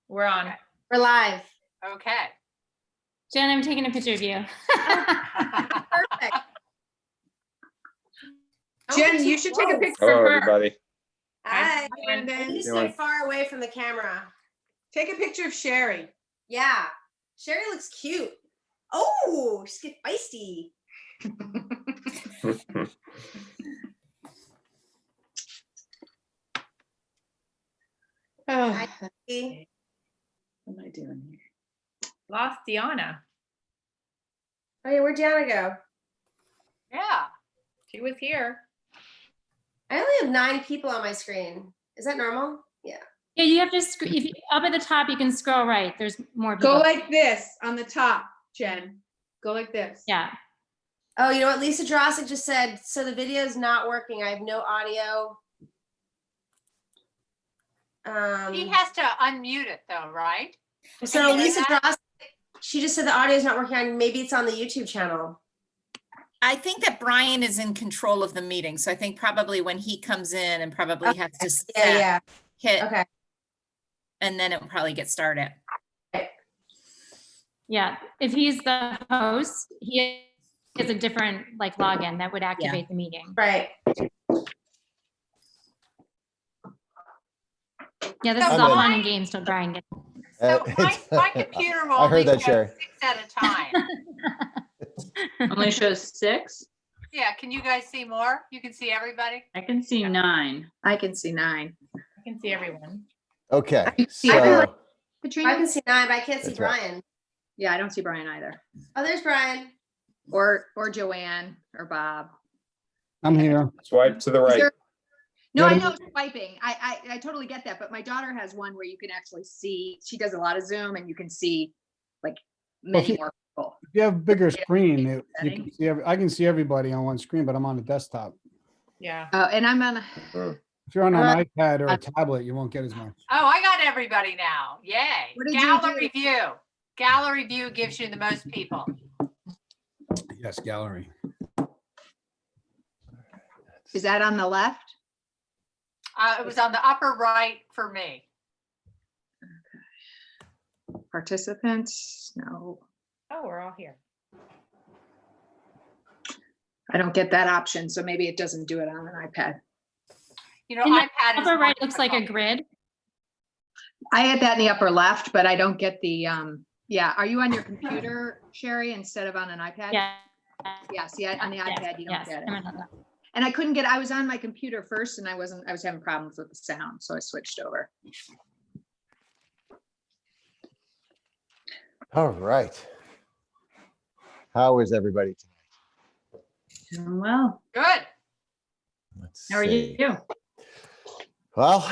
We're on. We're live. Okay. Jen, I'm taking a picture of you. Perfect. Jen, you should take a picture Hello, of her. everybody. Hi. Brandon. You stay far away from the camera. Take a picture of Sherry. Yeah. Sherry looks cute. Oh, she's getting feisty. Oh, Hi. what am I doing here? Lost Deanna. Oh yeah, where'd Deanna go? Yeah. She was here. I only have 9 people on my screen. Is that normal? Yeah. Yeah, you have to, if you, up at the top, you can scroll right. There's more people. Go like this on the top, Jen. Go like this. Yeah. Oh, you know what? Lisa Drossik just said, so the video is not working. I have no audio. He has to unmute it though, right? So Can you do Lisa that? Drossik, she just said the audio is not working on. Maybe it's on the YouTube channel. I think that Brian is in control of the meeting. So I think probably when he comes in and probably has to Yeah. hit, Okay. and then it will probably get started. Yeah. If he's the host, he has a different like login that would activate the meeting. Right. Yeah, this So is all my- fun and games till Brian gets. So my computer will I heard only that, show Sherry. 6 at a time. Only shows 6. Yeah, can you guys see more? You can see everybody? I can see 9. I can see 9. I can see everyone. Okay, see so everyone? I Katrina? can see 9, but I can't see That's right. Brian. Yeah, I don't see Brian either. Oh, there's Brian. Or Joanne or Bob. I'm here. Swipe to the right. No, I Yeah. know swiping. I totally get that, but my daughter has one where you can actually see, she does a lot of Zoom and you can see like many more people. If you have a bigger screen, you Setting. can see I can see everybody on one screen, but I'm on the desktop. Yeah. And I'm on, If you're on an iPad or a tablet, you won't get as much. Oh, I got everybody now. Yay. What did you Gallery view. Gallery view gives you the most people. Yes, gallery. is that on the left? It was on the upper right for me. Participants? No, Oh, we're all here. I don't get that option. So maybe it doesn't do it on an iPad. You know, In the iPad is Upper more right looks like a difficult. grid. I had that in the upper left, but I don't get the, yeah. Are you on your computer, Sherry, instead of on an iPad? Yeah. Yeah, see, on the Yes, iPad, you don't yes, get it. I'm on that. And I couldn't get, I was on my computer first and I was having problems with the sound, so I switched over. all right. How is everybody tonight? Doing well. Good. Let's How are see. you? Well,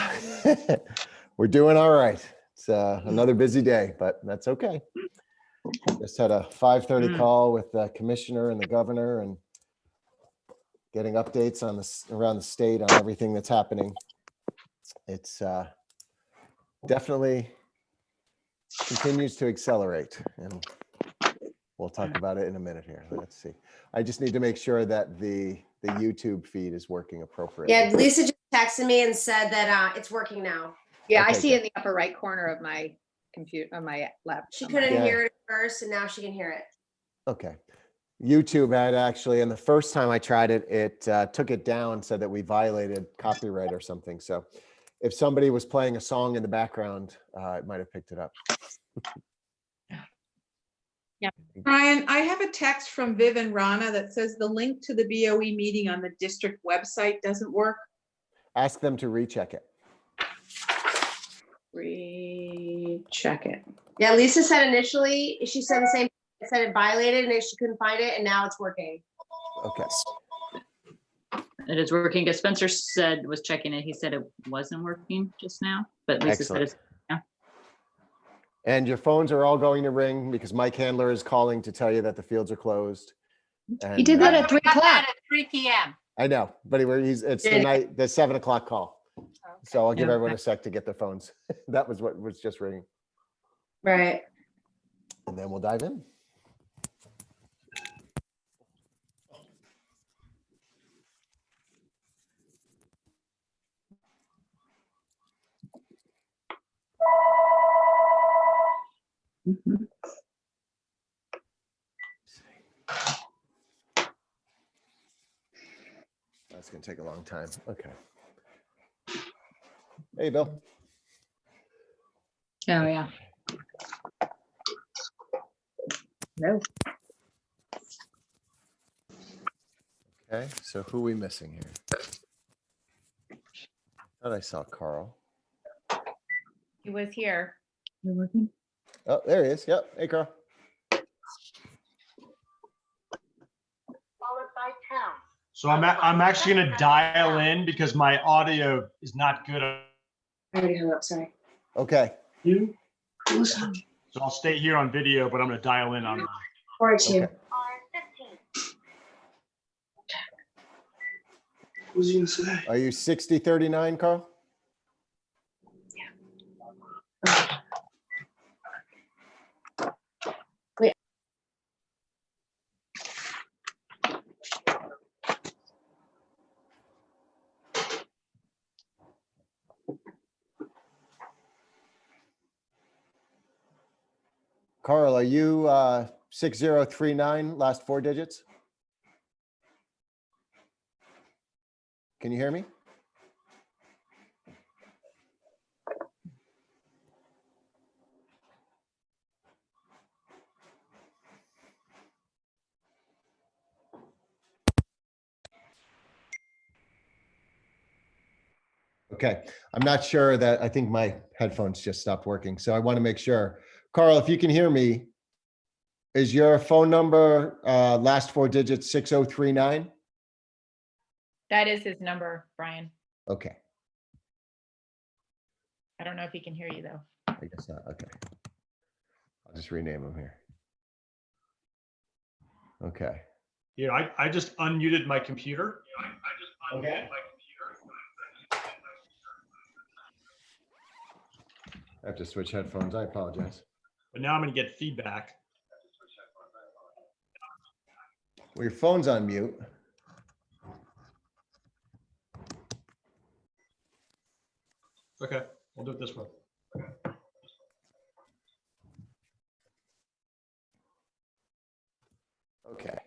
we're doing all right. It's another busy day, but that's okay. Just had a 5:30 call with the commissioner and the governor and getting updates on around the state on everything that's happening. It's definitely continues to accelerate, and we'll talk about it in a minute here. Let's see. I just need to make sure that the YouTube feed is working appropriately. Yeah, Lisa just texted me and said that it's working now. Yeah, I Okay, see good. it in the upper right corner of my computer, on my laptop. She couldn't Yeah. hear it at first, and now she can hear it. Okay. YouTube had actually, and the first time I tried it, it took it down, said that we violated copyright or something. So if somebody was playing a song in the background, it might have picked it up. Brian, I have a text from Viv and Rana that says the link to the BOE meeting on the district website doesn't work. Ask them to recheck it. Recheck it. Yeah, Lisa said initially, she said the same, said it violated and she couldn't find it, and now it's working. Okay. It is working. Because Spencer said, was checking it. He said it wasn't working just now, but Lisa said Excellent. it's, And your phones are all going to ring because Mike Handler is calling to tell you that the fields are closed. He did that And, at 3 Got o'clock. that at 3 p.m. I know, but it's the night, the 7 o'clock call. So I'll give Yeah. everyone a sec to get their phones. That was what was just ringing. Right. And then we'll dive in. Mhm. That's gonna take a long time. Okay. Hey, Bill. Oh, yeah. No. Okay, so who are we missing here? Thought I saw Carl. He was here. You're working? Oh, there he is. Yep. Hey, Carl. So I'm actually gonna dial in because my audio is not good. I already hung up, sorry. Okay. So I'll stay here on video, but I'm gonna dial in on. Or two. Okay. What was you gonna say? Are you 6039, Carl? Carl, are you 6039, last four digits? Can you hear me? Okay, I'm not sure that, I think my headphones just stopped working, so I want to make sure. Carl, if you can hear me, is your phone number last four digits 6039? That is his number, Brian. Okay, I don't know if he can hear you though. I guess not. Okay. I'll just rename him here. Okay. Yeah, I just unmuted my computer. Okay. I have to switch headphones. I apologize. But now I'm gonna get feedback. Well, your phone's on mute. Okay, we'll do it this way. Okay.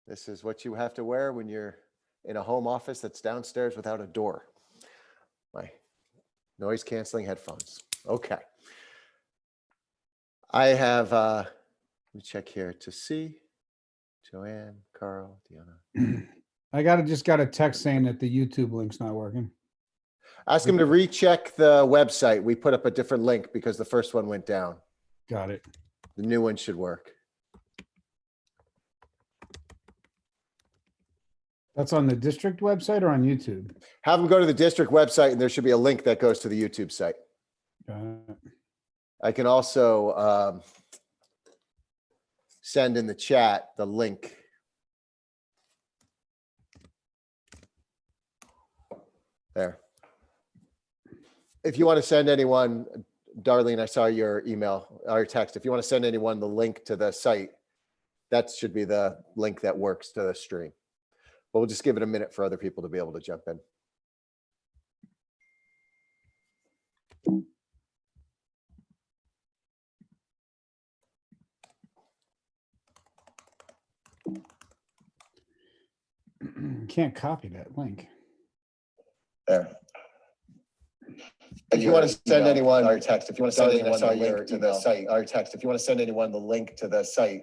This is what you have to wear when you're in a home office that's downstairs without a door. My noise canceling headphones. Okay. I have, let me check here to see. Joanne, Carl, Deanna. I just got a text saying that the YouTube link's not working. Ask him to recheck the website. We put up a different link because the first one went down. Got it. The new one should work. That's on the district website or on YouTube? Have them go to the district website and there should be a link that goes to the YouTube site. Got it. I can also send in the chat the link. There. If you want to send anyone, Darlene, I saw your email or text. If you want to send anyone the link to the site, that should be the link that works to the stream. But we'll just give it a minute for other people to be able to jump in. Can't copy that link. There. If you want to send anyone or text, if you want to send anyone the link to the site or text, if you want to send anyone the link to the site.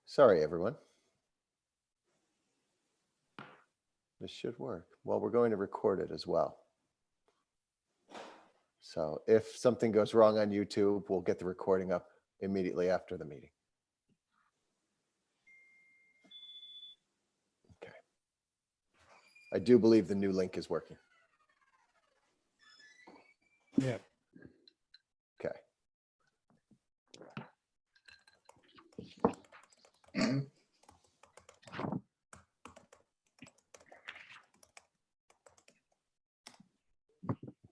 Sorry, everyone. This should work. Well, we're going to record it as well. So if something goes wrong on YouTube, we'll get the recording up immediately after the meeting. Okay. I do believe the new link is working. Yeah. Okay.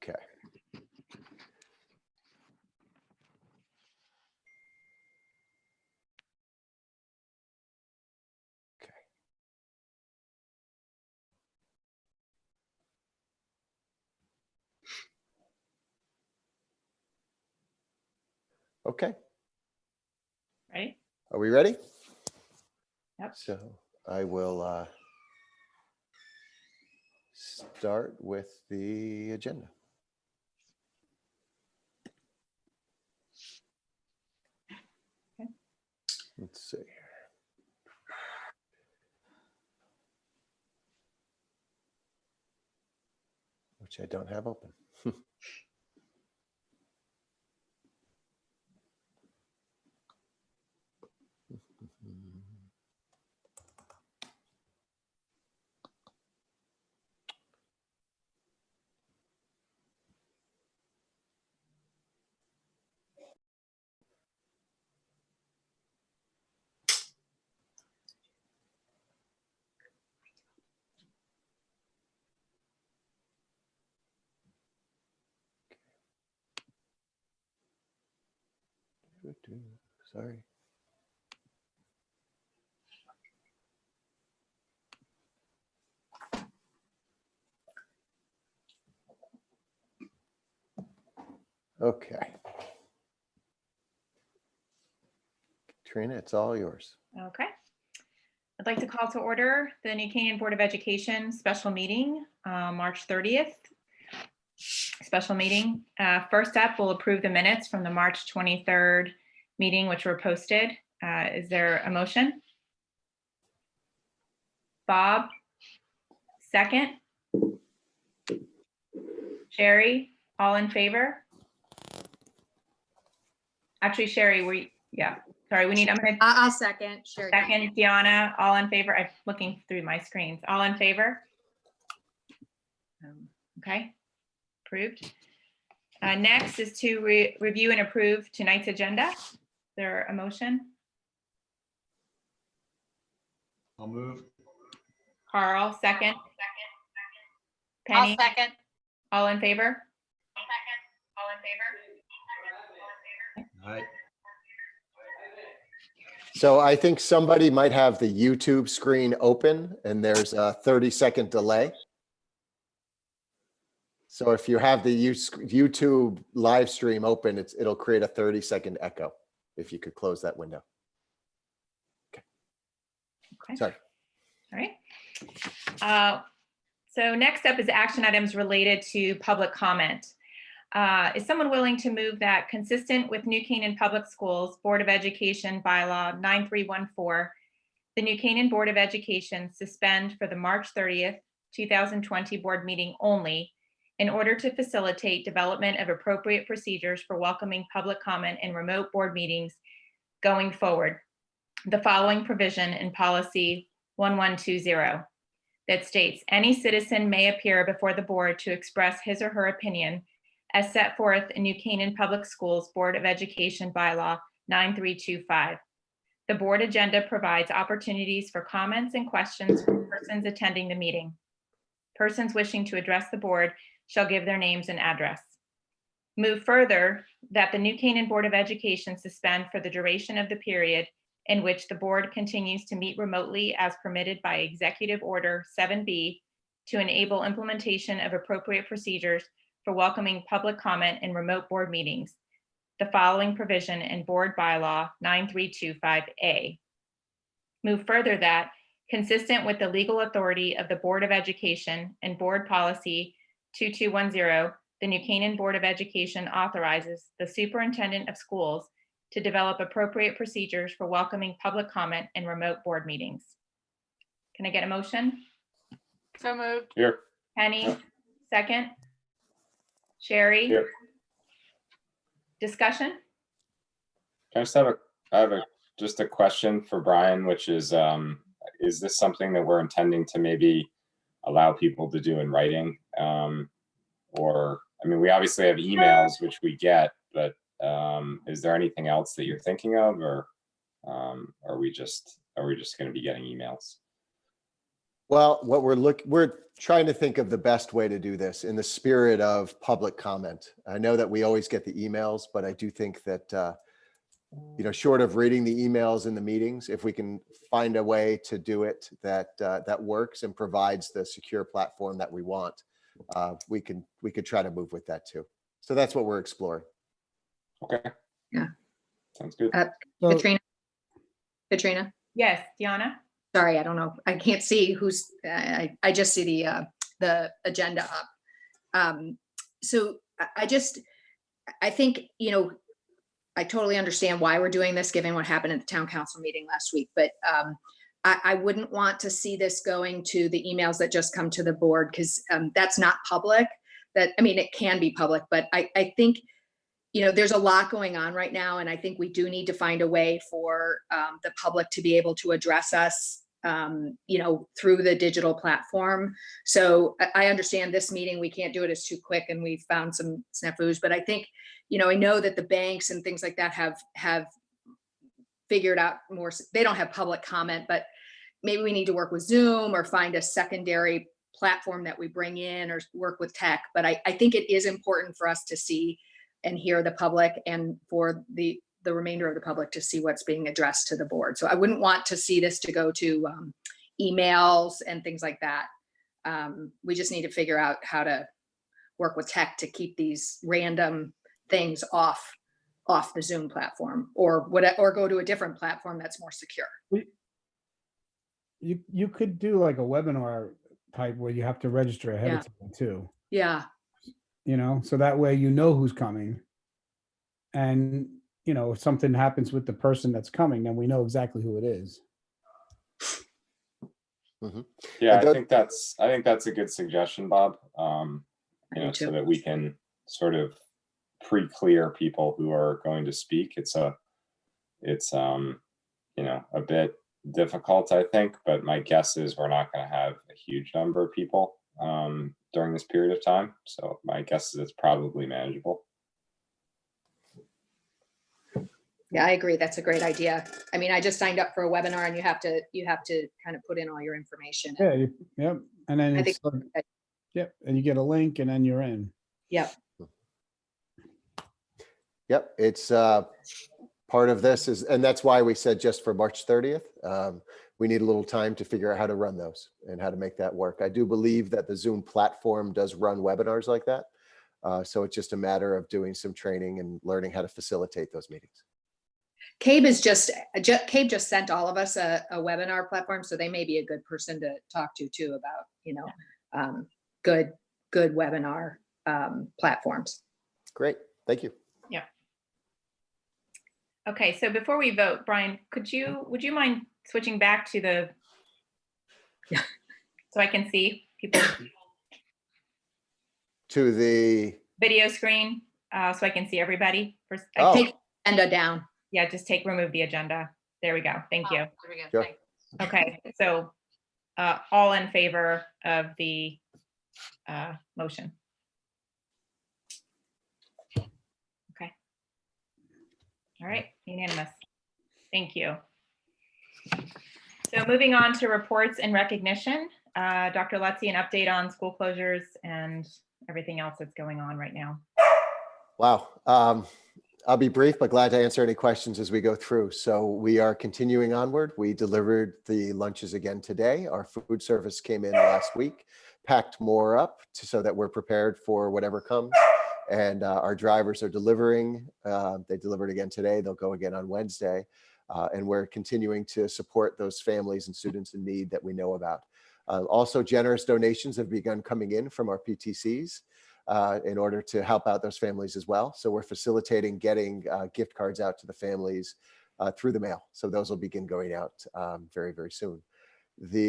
Okay. Okay, Right? are we ready? Yep. So I will start with the agenda. Okay. Let's see. Which I don't have open. Sorry. Okay. Trina, it's all yours. Okay. I'd like to call to order the New Canaan Board of Education special meeting, March 30th. Special meeting. First up, we'll approve the minutes from the March 23rd meeting, which were posted. Is there a motion? Bob? Second? Sherry? All in favor? Actually, Sherry, sorry, we need, I'll second. Sure. second, Deanna, all in favor? I'm looking through my screens. All in favor? Okay, approved. Next is to review and approve tonight's agenda. Is there a motion? I'll move. Carl, second. I'll Penny, second. all in favor? All right. So I think somebody might have the YouTube screen open and there's a 30-second delay. So if you have the YouTube live stream open, it'll create a 30-second echo. If you could close that window. Okay. Sorry. All right. So next up is action items related to public comment. Is someone willing to move that consistent with New Canaan Public Schools Board of Education bylaw 9314, the New Canaan Board of Education suspend for the March 30th, 2020 board meeting only in order to facilitate development of appropriate procedures for welcoming public comment in remote board meetings going forward. The following provision in policy 1120 that states any citizen may appear before the board to express his or her opinion as set forth in New Canaan Public Schools Board of Education bylaw 9325. The board agenda provides opportunities for comments and questions from persons attending the meeting. Persons wishing to address the board shall give their names and address. Move further that the New Canaan Board of Education suspend for the duration of the period in which the board continues to meet remotely as permitted by Executive Order 7B to enable implementation of appropriate procedures for welcoming public comment in remote board meetings. The following provision in Board Bylaw 9325A. Move further that, consistent with the legal authority of the Board of Education and Board Policy 2210, the New Canaan Board of Education authorizes the Superintendent of Schools to develop appropriate procedures for welcoming public comment in remote board meetings. Can I get a motion? So moved. Here. Penny, second. Sherry? Here. Discussion? I have just a question for Brian, which is this something that we're intending to maybe allow people to do in writing? Or, I mean, we obviously have emails, which we get, but is there anything else that you're thinking of, or are we just going to be getting emails? Well, what we're trying to think of the best way to do this in the spirit of public comment. I know that we always get the emails, but I do think that, short of reading the emails in the meetings, if we can find a way to do it that works and provides the secure platform that we want, we could try to move with that too. So that's what we're exploring. Okay. Yeah. Sounds good. So Katrina? Yes, Deanna? Sorry, I don't know. I can't see who's, I just see the agenda up. So I think, I totally understand why we're doing this, given what happened at the town council meeting last week, but I wouldn't want to see this going to the emails that just come to the board, because that's not public. It can be public, but I think, there's a lot going on right now, and I think we do need to find a way for the public to be able to address us, through the digital platform. So I understand this meeting, we can't do it as too quick, and we found some snafus, but I think, I know that the banks and things like that have figured out more. They don't have public comment, but maybe we need to work with Zoom or find a secondary platform that we bring in, or work with tech. But I think it is important for us to see and hear the public, and for the remainder of the public to see what's being addressed to the board. So I wouldn't want to see this to go to emails and things like that. We just need to figure out how to work with tech to keep these random things off the Zoom platform, or go to a different platform that's more secure. you could do like a webinar type where you have to register ahead of time too, Yeah. so that way who's coming. And, if something happens with the person that's coming, then we know exactly who it is. Yeah, I think that's a good suggestion, Bob. So that we can sort of pre-clear people who are going to speak. It's a bit difficult, I think, but my guess is we're not going to have a huge number of people during this period of time. So my guess is it's probably manageable. Yeah, I agree. That's a great idea. I just signed up for a webinar, and you have to kind of put in all your information. Yeah. Yep. And then I it's yep. And you get a link, and then you're in. Yep. Yep, it's part of this is, and that's why we said just for March 30th. We need a little time to figure out how to run those and how to make that work. I do believe that the Zoom platform does run webinars like that. So it's just a matter of doing some training and learning how to facilitate those meetings. Cabe just sent all of us a webinar platform, so they may be a good person to talk to too about, good webinar platforms. Great, thank you. Yeah. Okay, so before we vote, Brian, would you mind switching back to the, so I can see people? To the video screen, so I can see everybody. First, take the agenda down. Yeah, just remove the agenda. There we go. Thank you. There we go. Sure. Thanks. Okay, so all in favor of the motion? Okay. All right, unanimous. Thank you. So moving on to reports and recognition. Dr. Lutzi, an update on school closures and everything else that's going on right now. Wow. I'll be brief, but glad to answer any questions as we go through. So we are continuing onward. We delivered the lunches again today. Our food service came in last week, packed more up so that we're prepared for whatever comes. And our drivers are delivering. They delivered again today. They'll go again on Wednesday. And we're continuing to support those families and students in need that we know about. Also, generous donations have begun coming in from our PTCs. In order to help out those families as well. So we're facilitating getting gift cards out to the families through the mail. So those will begin going out very, very soon.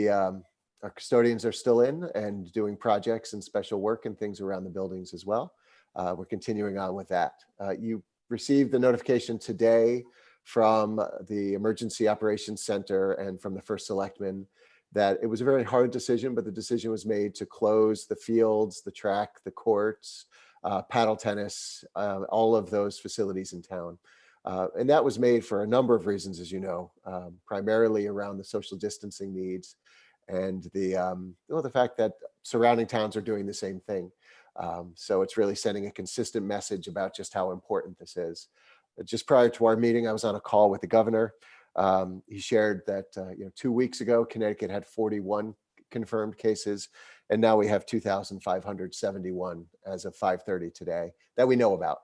Our custodians are still in and doing projects and special work and things around the buildings as well. We're continuing on with that. You received the notification today from the Emergency Operations Center and from the First Selectman that it was a very hard decision, but the decision was made to close the fields, the track, the courts, paddle tennis, all of those facilities in town. And that was made for a number of reasons, as you know, primarily around the social distancing needs and the fact that surrounding towns are doing the same thing. So it's really sending a consistent message about just how important this is. Just prior to our meeting, I was on a call with the governor. He shared that 2 weeks ago, Connecticut had 41 confirmed cases, and now we have 2,571 as of 5:30 today that we know about.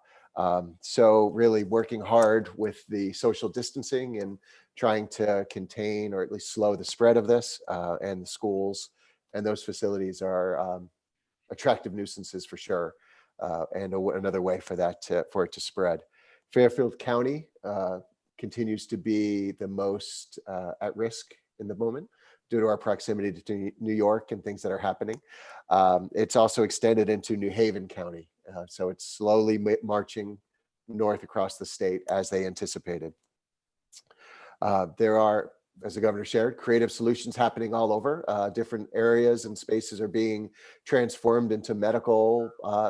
So really working hard with the social distancing and trying to contain or at least slow the spread of this, and the schools and those facilities are attractive nuisances for sure, and another way for for it to spread. Fairfield County continues to be the most at risk in the moment due to our proximity to New York and things that are happening. It's also extended into New Haven County, so it's slowly marching north across the state as they anticipated. There are, as the governor shared, creative solutions happening all over. Different areas and spaces are being transformed into medical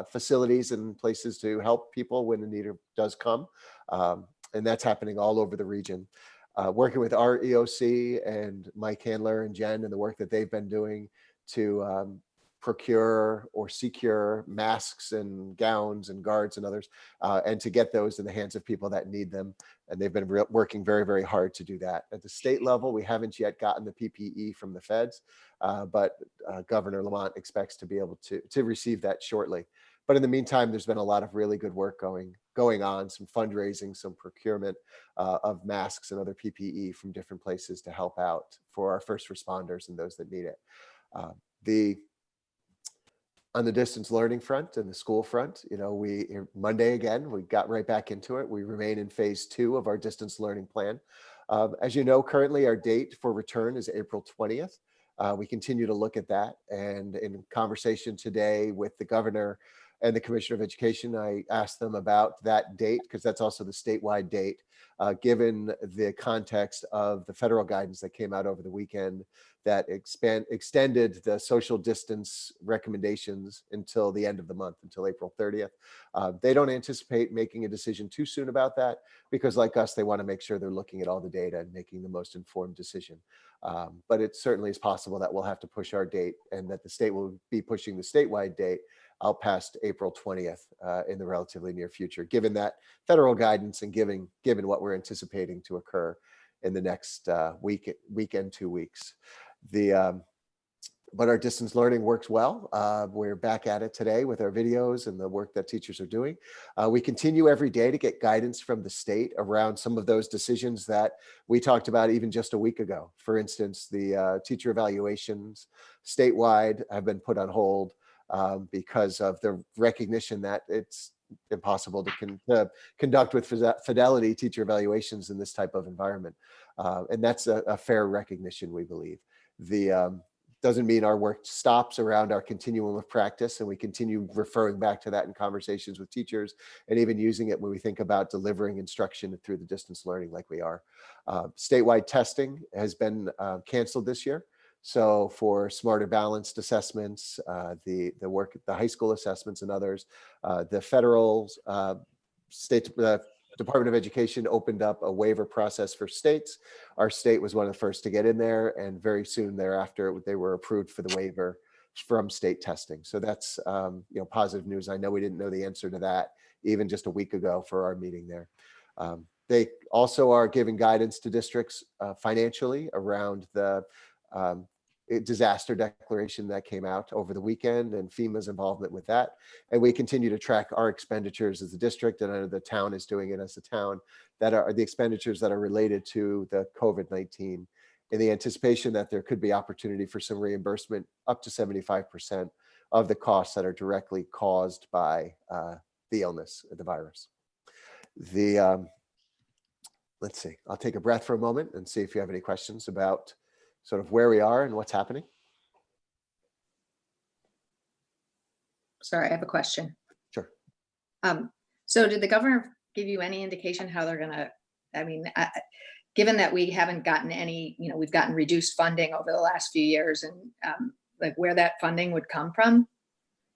facilities and places to help people when the need does come. And that's happening all over the region. Working with our EOC and Mike Handler and Jen and the work that they've been doing to procure or secure masks and gowns and guards and others, and to get those in the hands of people that need them. And they've been working very, very hard to do that. At the state level, we haven't yet gotten the PPE from the feds, but Governor Lamont expects to be able to receive that shortly. But in the meantime, there's been a lot of really good work going on, some fundraising, some procurement of masks and other PPE from different places to help out for our first responders and those that need it. On the distance learning front and the school front, Monday again, we got right back into it. We remain in phase 2 of our distance learning plan. As you know, currently our date for return is April 20th. We continue to look at that, and in conversation today with the governor and the Commissioner of Education, I asked them about that date because that's also the statewide date, given the context of the federal guidance that came out over the weekend that extended the social distance recommendations until the end of the month, until April 30th. They don't anticipate making a decision too soon about that because, like us, they want to make sure they're looking at all the data and making the most informed decision. But it certainly is possible that we'll have to push our date and that the state will be pushing the statewide date out past April 20th in the relatively near future, given that federal guidance and given what we're anticipating to occur in the next weekend, 2 weeks. But our distance learning works well. We're back at it today with our videos and the work that teachers are doing. We continue every day to get guidance from the state around some of those decisions that we talked about even just a week ago. For instance, the teacher evaluations statewide have been put on hold because of the recognition that it's impossible to conduct with fidelity teacher evaluations in this type of environment. And that's a fair recognition, we believe. Doesn't mean our work stops around our continuum of practice, and we continue referring back to that in conversations with teachers and even using it when we think about delivering instruction through the distance learning like we are. Statewide testing has been canceled this year. So for smarter balanced assessments, the work at the high school assessments and others, the federal Department of Education opened up a waiver process for states. Our state was one of the first to get in there, and very soon thereafter, they were approved for the waiver from state testing. So that's positive news. I know we didn't know the answer to that even just a week ago for our meeting there. They also are giving guidance to districts financially around the disaster declaration that came out over the weekend and FEMA's involvement with that. And we continue to track our expenditures as a district, and I know the town is doing it as a town, that are the expenditures that are related to the COVID-19, in the anticipation that there could be opportunity for some reimbursement up to 75% of the costs that are directly caused by the illness, the virus. Let's see, I'll take a breath for a moment and see if you have any questions about sort of where we are and what's happening. Sorry, I have a question. Sure. So did the governor give you any indication how they're gonna, given that we haven't gotten any, we've gotten reduced funding over the last few years, and like where that funding would come from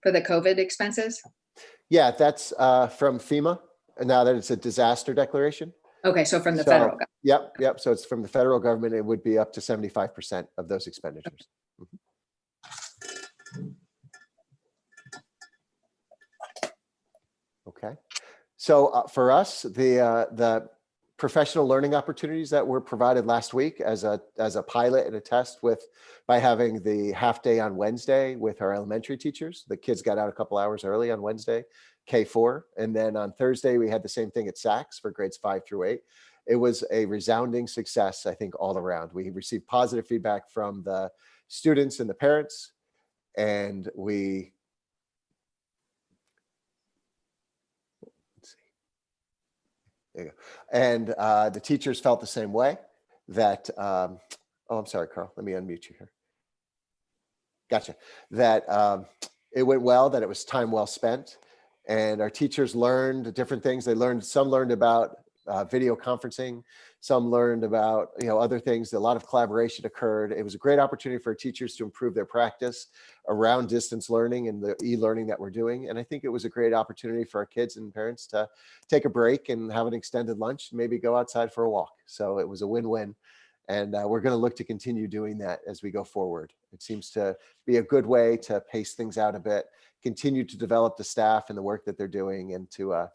for the COVID expenses? Yeah, that's from FEMA, and now that it's a disaster declaration. Okay, so from the federal government. Yep. So it's from the federal government. It would be up to 75% of those expenditures. Okay. So for us, the professional learning opportunities that were provided last week as a pilot and a test by having the half day on Wednesday with our elementary teachers. The kids got out a couple hours early on Wednesday K4. And then on Thursday, we had the same thing at Saks for grades 5 through 8. It was a resounding success, I think, all around. We received positive feedback from the students and the parents, and let's see. There you go. And the teachers felt the same way that, oh, I'm sorry, Carl, let me unmute you here. Gotcha. That it went well, that it was time well spent. And our teachers learned different things. Some learned about video conferencing. Some learned about, other things. A lot of collaboration occurred. It was a great opportunity for teachers to improve their practice around distance learning and the e-learning that we're doing. And I think it was a great opportunity for our kids and parents to take a break and have an extended lunch, maybe go outside for a walk. So it was a win-win. And we're going to look to continue doing that as we go forward. It seems to be a good way to pace things out a bit, continue to develop the staff and the work that they're doing, and to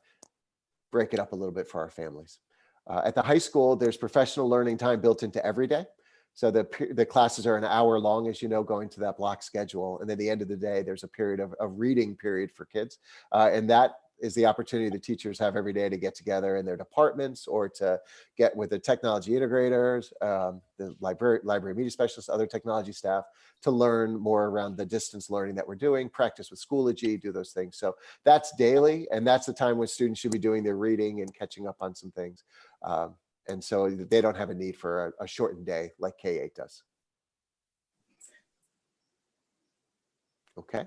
break it up a little bit for our families. At the high school, there's professional learning time built into every day. So the classes are an hour long, as you know, going to that block schedule. And then at the end of the day, there's a period of reading period for kids. And that is the opportunity the teachers have every day to get together in their departments or to get with the technology integrators, the library media specialists, other technology staff, to learn more around the distance learning that we're doing, practice with Schoology, do those things. So that's daily, and that's the time when students should be doing their reading and catching up on some things. And so they don't have a need for a shortened day like K-8 does. Okay.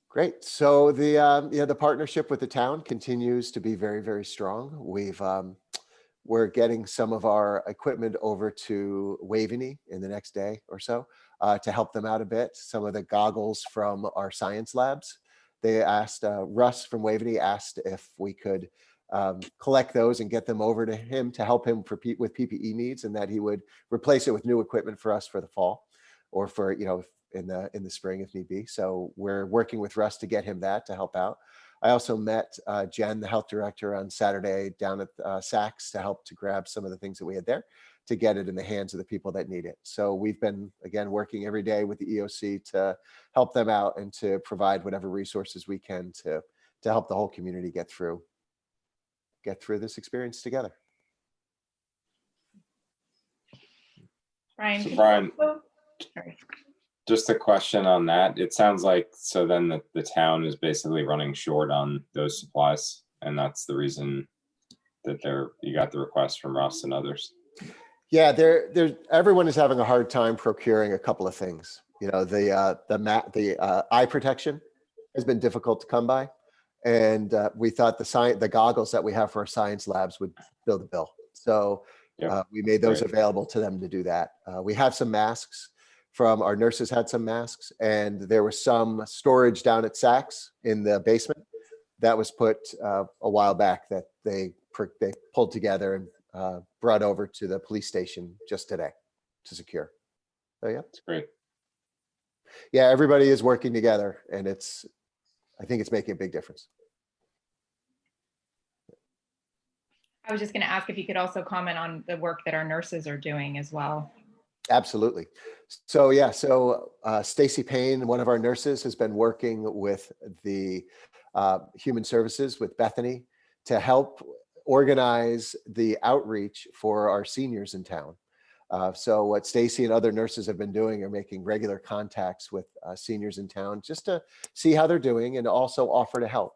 Great. So the partnership with the town continues to be very, very strong. We're getting some of our equipment over to Waveney in the next day or so to help them out a bit. Some of the goggles from our science labs. They asked, Russ from Waveney asked if we could collect those and get them over to him to help him with PPE needs, and that he would replace it with new equipment for us for the fall, or for, in the spring if need be. So we're working with Russ to get him that to help out. I also met Jen, the health director, on Saturday down at Saks to help to grab some of the things that we had there to get it in the hands of the people that need it. So we've been, again, working every day with the EOC to help them out and to provide whatever resources we can to help the whole community get through this experience together. Brian. So Brian, Sorry. just a question on that. It sounds like, so then the town is basically running short on those supplies, and that's the reason that you got the request from Russ and others. Yeah, everyone is having a hard time procuring a couple of things. The eye protection has been difficult to come by, and we thought the goggles that we have for our science labs would fill the bill. So we made those available to them to do that. We have some masks. From our nurses had some masks, and there was some storage down at Saks in the basement that was put a while back that they pulled together and brought over to the police station just today to secure. So yeah, That's great. Yeah, everybody is working together, and I think it's making a big difference. I was just going to ask if you could also comment on the work that our nurses are doing as well. Absolutely. So yeah, Stacy Payne, one of our nurses, has been working with the Human Services with Bethany to help organize the outreach for our seniors in town. So what Stacy and other nurses have been doing are making regular contacts with seniors in town just to see how they're doing, and also offer to help.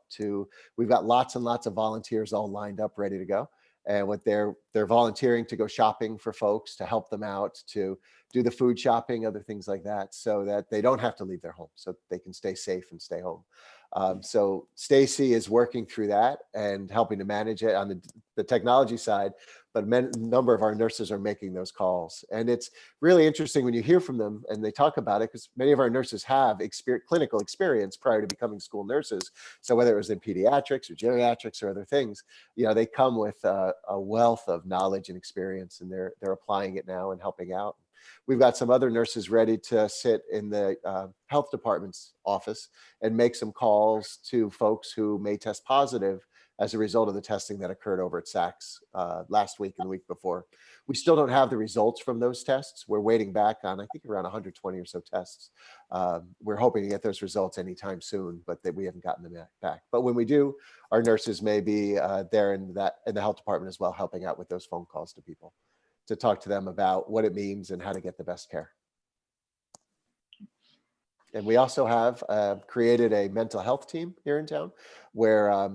We've got lots and lots of volunteers all lined up, ready to go. And what they're volunteering to go shopping for folks, to help them out, to do the food shopping, other things like that, so that they don't have to leave their home, so they can stay safe and stay home. So Stacy is working through that and helping to manage it on the technology side, but a number of our nurses are making those calls. And it's really interesting when you hear from them and they talk about it, because many of our nurses have clinical experience prior to becoming school nurses. So whether it was in pediatrics or geriatrics or other things, they come with a wealth of knowledge and experience, and they're applying it now and helping out. We've got some other nurses ready to sit in the health department's office and make some calls to folks who may test positive as a result of the testing that occurred over at Saks last week and the week before. We still don't have the results from those tests. We're waiting back on, I think, around 120 or so tests. We're hoping to get those results anytime soon, but we haven't gotten them back. But when we do, our nurses may be there in the health department as well, helping out with those phone calls to people to talk to them about what it means and how to get the best care. And we also have created a mental health team here in town where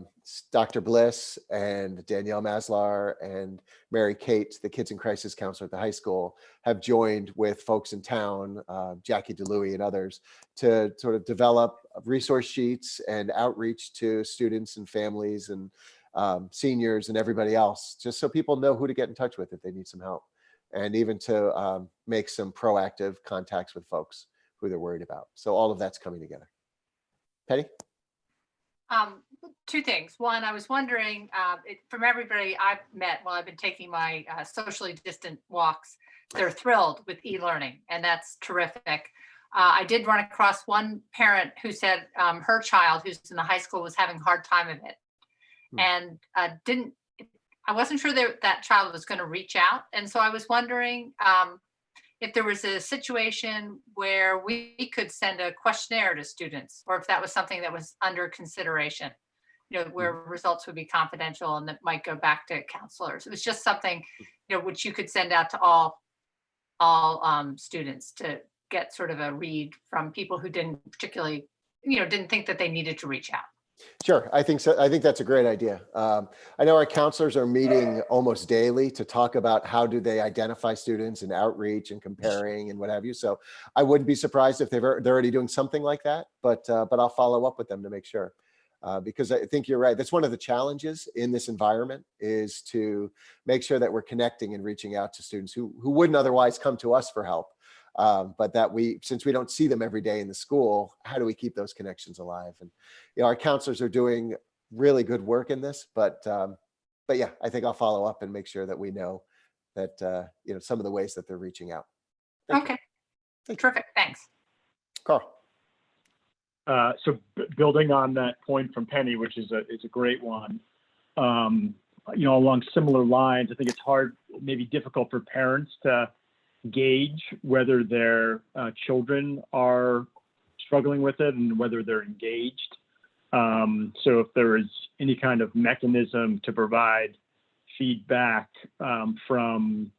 Dr. Bliss and Danielle Maslar and Mary Kate, the Kids in Crisis counselor at the high school, have joined with folks in town, Jackie DeLuey and others, to sort of develop resource sheets and outreach to students and families and seniors and everybody else, just so people know who to get in touch with if they need some help, and even to make some proactive contacts with folks who they're worried about. So all of that's coming together. Penny? Two things. One, I was wondering, from everybody I've met while I've been taking my socially distant walks, they're thrilled with e-learning, and that's terrific. I did run across one parent who said her child, who's in the high school, was having a hard time of it, and I wasn't sure that child was going to reach out. And so I was wondering if there was a situation where we could send a questionnaire to students, or if that was something that was under consideration, where results would be confidential and that might go back to counselors. It was just something, which you could send out to all students to get sort of a read from people who didn't particularly, didn't think that they needed to reach out. Sure, I think so. I think that's a great idea. I know our counselors are meeting almost daily to talk about how do they identify students and outreach and comparing and what have you. So I wouldn't be surprised if they're already doing something like that, but I'll follow up with them to make sure. Because I think you're right. That's one of the challenges in this environment, is to make sure that we're connecting and reaching out to students who wouldn't otherwise come to us for help. But that since we don't see them every day in the school, how do we keep those connections alive? And our counselors are doing really good work in this, but yeah, I think I'll follow up and make sure that we know that some of the ways that they're reaching out. Okay, terrific, thanks. Carl. So building on that point from Penny, which is a great one, along similar lines, I think it's hard, maybe difficult for parents to gauge whether their children are struggling with it and whether they're engaged. So if there is any kind of mechanism to provide feedback from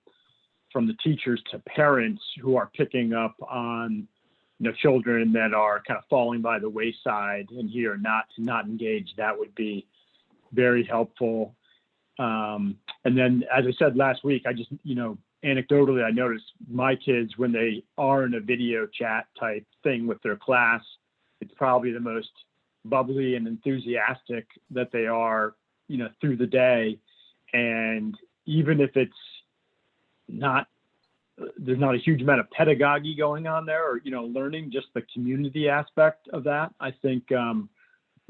the teachers to parents who are picking up on children that are kind of falling by the wayside and here not engaged, that would be very helpful. And then, as I said last week, I just, anecdotally, I noticed my kids, when they are in a video chat type thing with their class, it's probably the most bubbly and enthusiastic that they are, through the day. And even if it's there's not a huge amount of pedagogy going on there, or, learning, just the community aspect of that, I think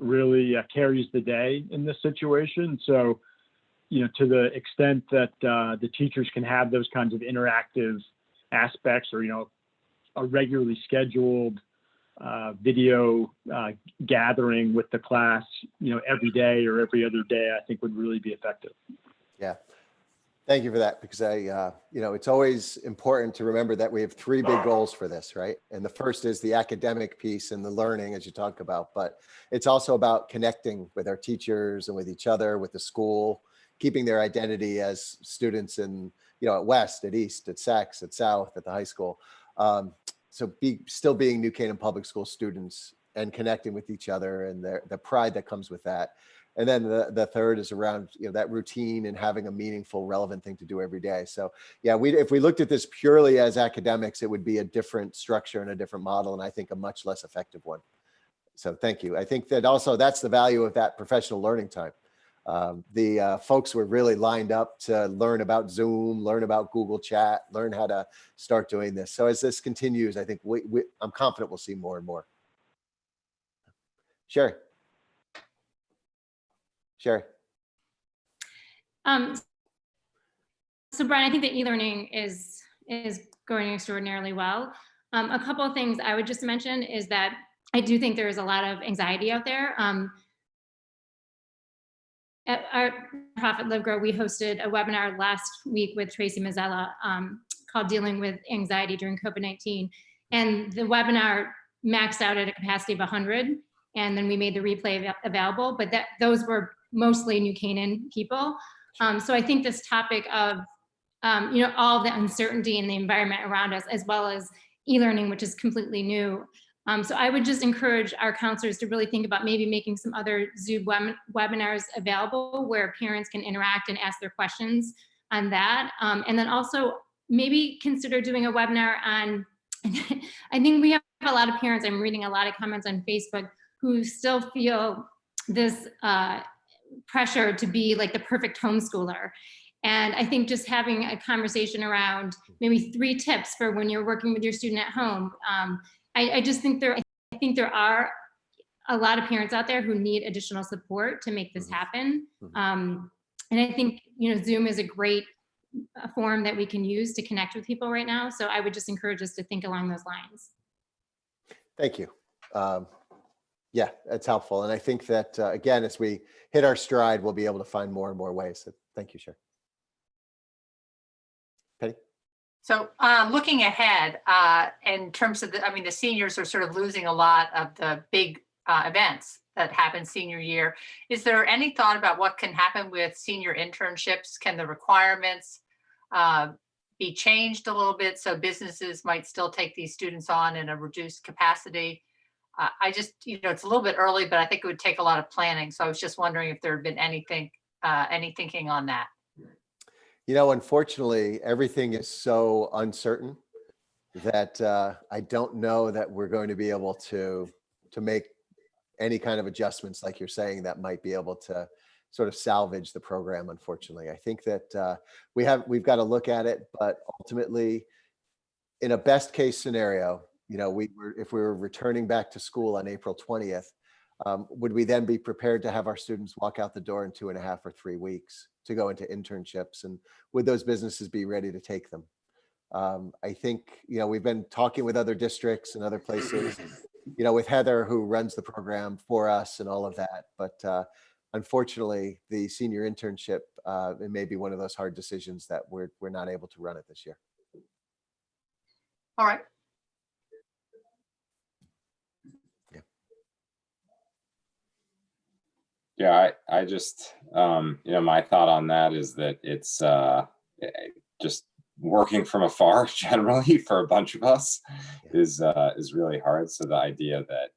really carries the day in this situation. So, to the extent that the teachers can have those kinds of interactive aspects, or, a regularly scheduled video gathering with the class, every day or every other day, I think would really be effective. Yeah. Thank you for that, because it's always important to remember that we have three big goals for this, right? And the first is the academic piece and the learning, as you talk about, but it's also about connecting with our teachers and with each other, with the school, keeping their identity as students in, at West, at East, at Saks, at South, at the high school. So still being New Canaan Public School students and connecting with each other and the pride that comes with that. And then the third is around, that routine and having a meaningful, relevant thing to do every day. So yeah, if we looked at this purely as academics, it would be a different structure and a different model, and I think a much less effective one. So thank you. I think that also that's the value of that professional learning time. The folks were really lined up to learn about Zoom, learn about Google Chat, learn how to start doing this. So as this continues, I think I'm confident we'll see more and more. Sherry. So Brian, I think that e-learning is going extraordinarily well. A couple of things I would just mention is that I do think there is a lot of anxiety out there. at our nonprofit Live Grow, we hosted a webinar last week with Tracy Mazzella called Dealing with Anxiety During COVID-19. And the webinar maxed out at a capacity of 100. And then we made the replay available, but those were mostly New Canaan people. So I think this topic of, all the uncertainty in the environment around us, as well as e-learning, which is completely new. So I would just encourage our counselors to really think about maybe making some other Zoom webinars available where parents can interact and ask their questions on that. And then also maybe consider doing a webinar on, I think we have a lot of parents, I'm reading a lot of comments on Facebook, who still feel this pressure to be like the perfect homeschooler. And I think just having a conversation around maybe 3 tips for when you're working with your student at home. I just think I think there are a lot of parents out there who need additional support to make this happen. And I think, Zoom is a great forum that we can use to connect with people right now. So I would just encourage us to think along those lines. Thank you. Yeah, that's helpful. And I think that, again, as we hit our stride, we'll be able to find more and more ways. So thank you, Sher. Penny? So looking ahead, in terms of the seniors are sort of losing a lot of the big events that happen senior year. Is there any thought about what can happen with senior internships? Can the requirements be changed a little bit so businesses might still take these students on in a reduced capacity? I just, it's a little bit early, but I think it would take a lot of planning. So I was just wondering if there had been any thinking on that. Unfortunately, everything is so uncertain that I don't know that we're going to be able to make any kind of adjustments like you're saying that might be able to sort of salvage the program. Unfortunately, I think that we've got to look at it, but ultimately, in a best case scenario, if we were returning back to school on April 20th, would we then be prepared to have our students walk out the door in 2.5 or 3 weeks to go into internships? And would those businesses be ready to take them? I think, we've been talking with other districts and other places, with Heather, who runs the program for us and all of that. But unfortunately, the senior internship, it may be one of those hard decisions that we're not able to run it this year. All right. Yeah, I just, my thought on that is that it's just working from afar generally for a bunch of us is really hard. So the idea that,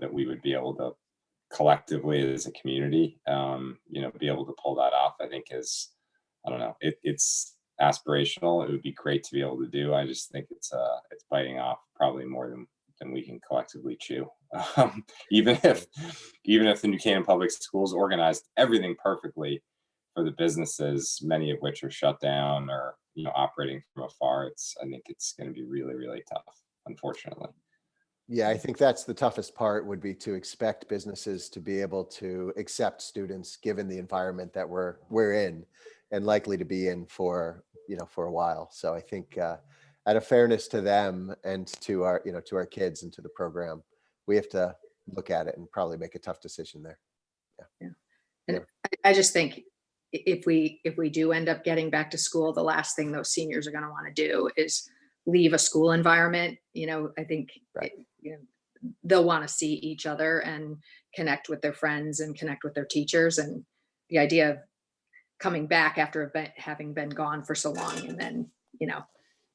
that we would be able to collectively as a community, be able to pull that off, I think is, I don't know, it's aspirational. It would be great to be able to do. I just think it's biting off probably more than we can collectively chew. Even if the New Canaan Public Schools organized everything perfectly for the businesses, many of which are shut down or operating from afar, I think it's going to be really, really tough, unfortunately. Yeah, I think that's the toughest part, would be to expect businesses to be able to accept students given the environment that we're in and likely to be in for a while. So I think out of fairness to them and to our kids and to the program, we have to look at it and probably make a tough decision there. Yeah. And I just think if we do end up getting back to school, the last thing those seniors are going to want to do is leave a school environment. I think they'll want to see each other and connect with their friends and connect with their teachers. And the idea of coming back after having been gone for so long and then,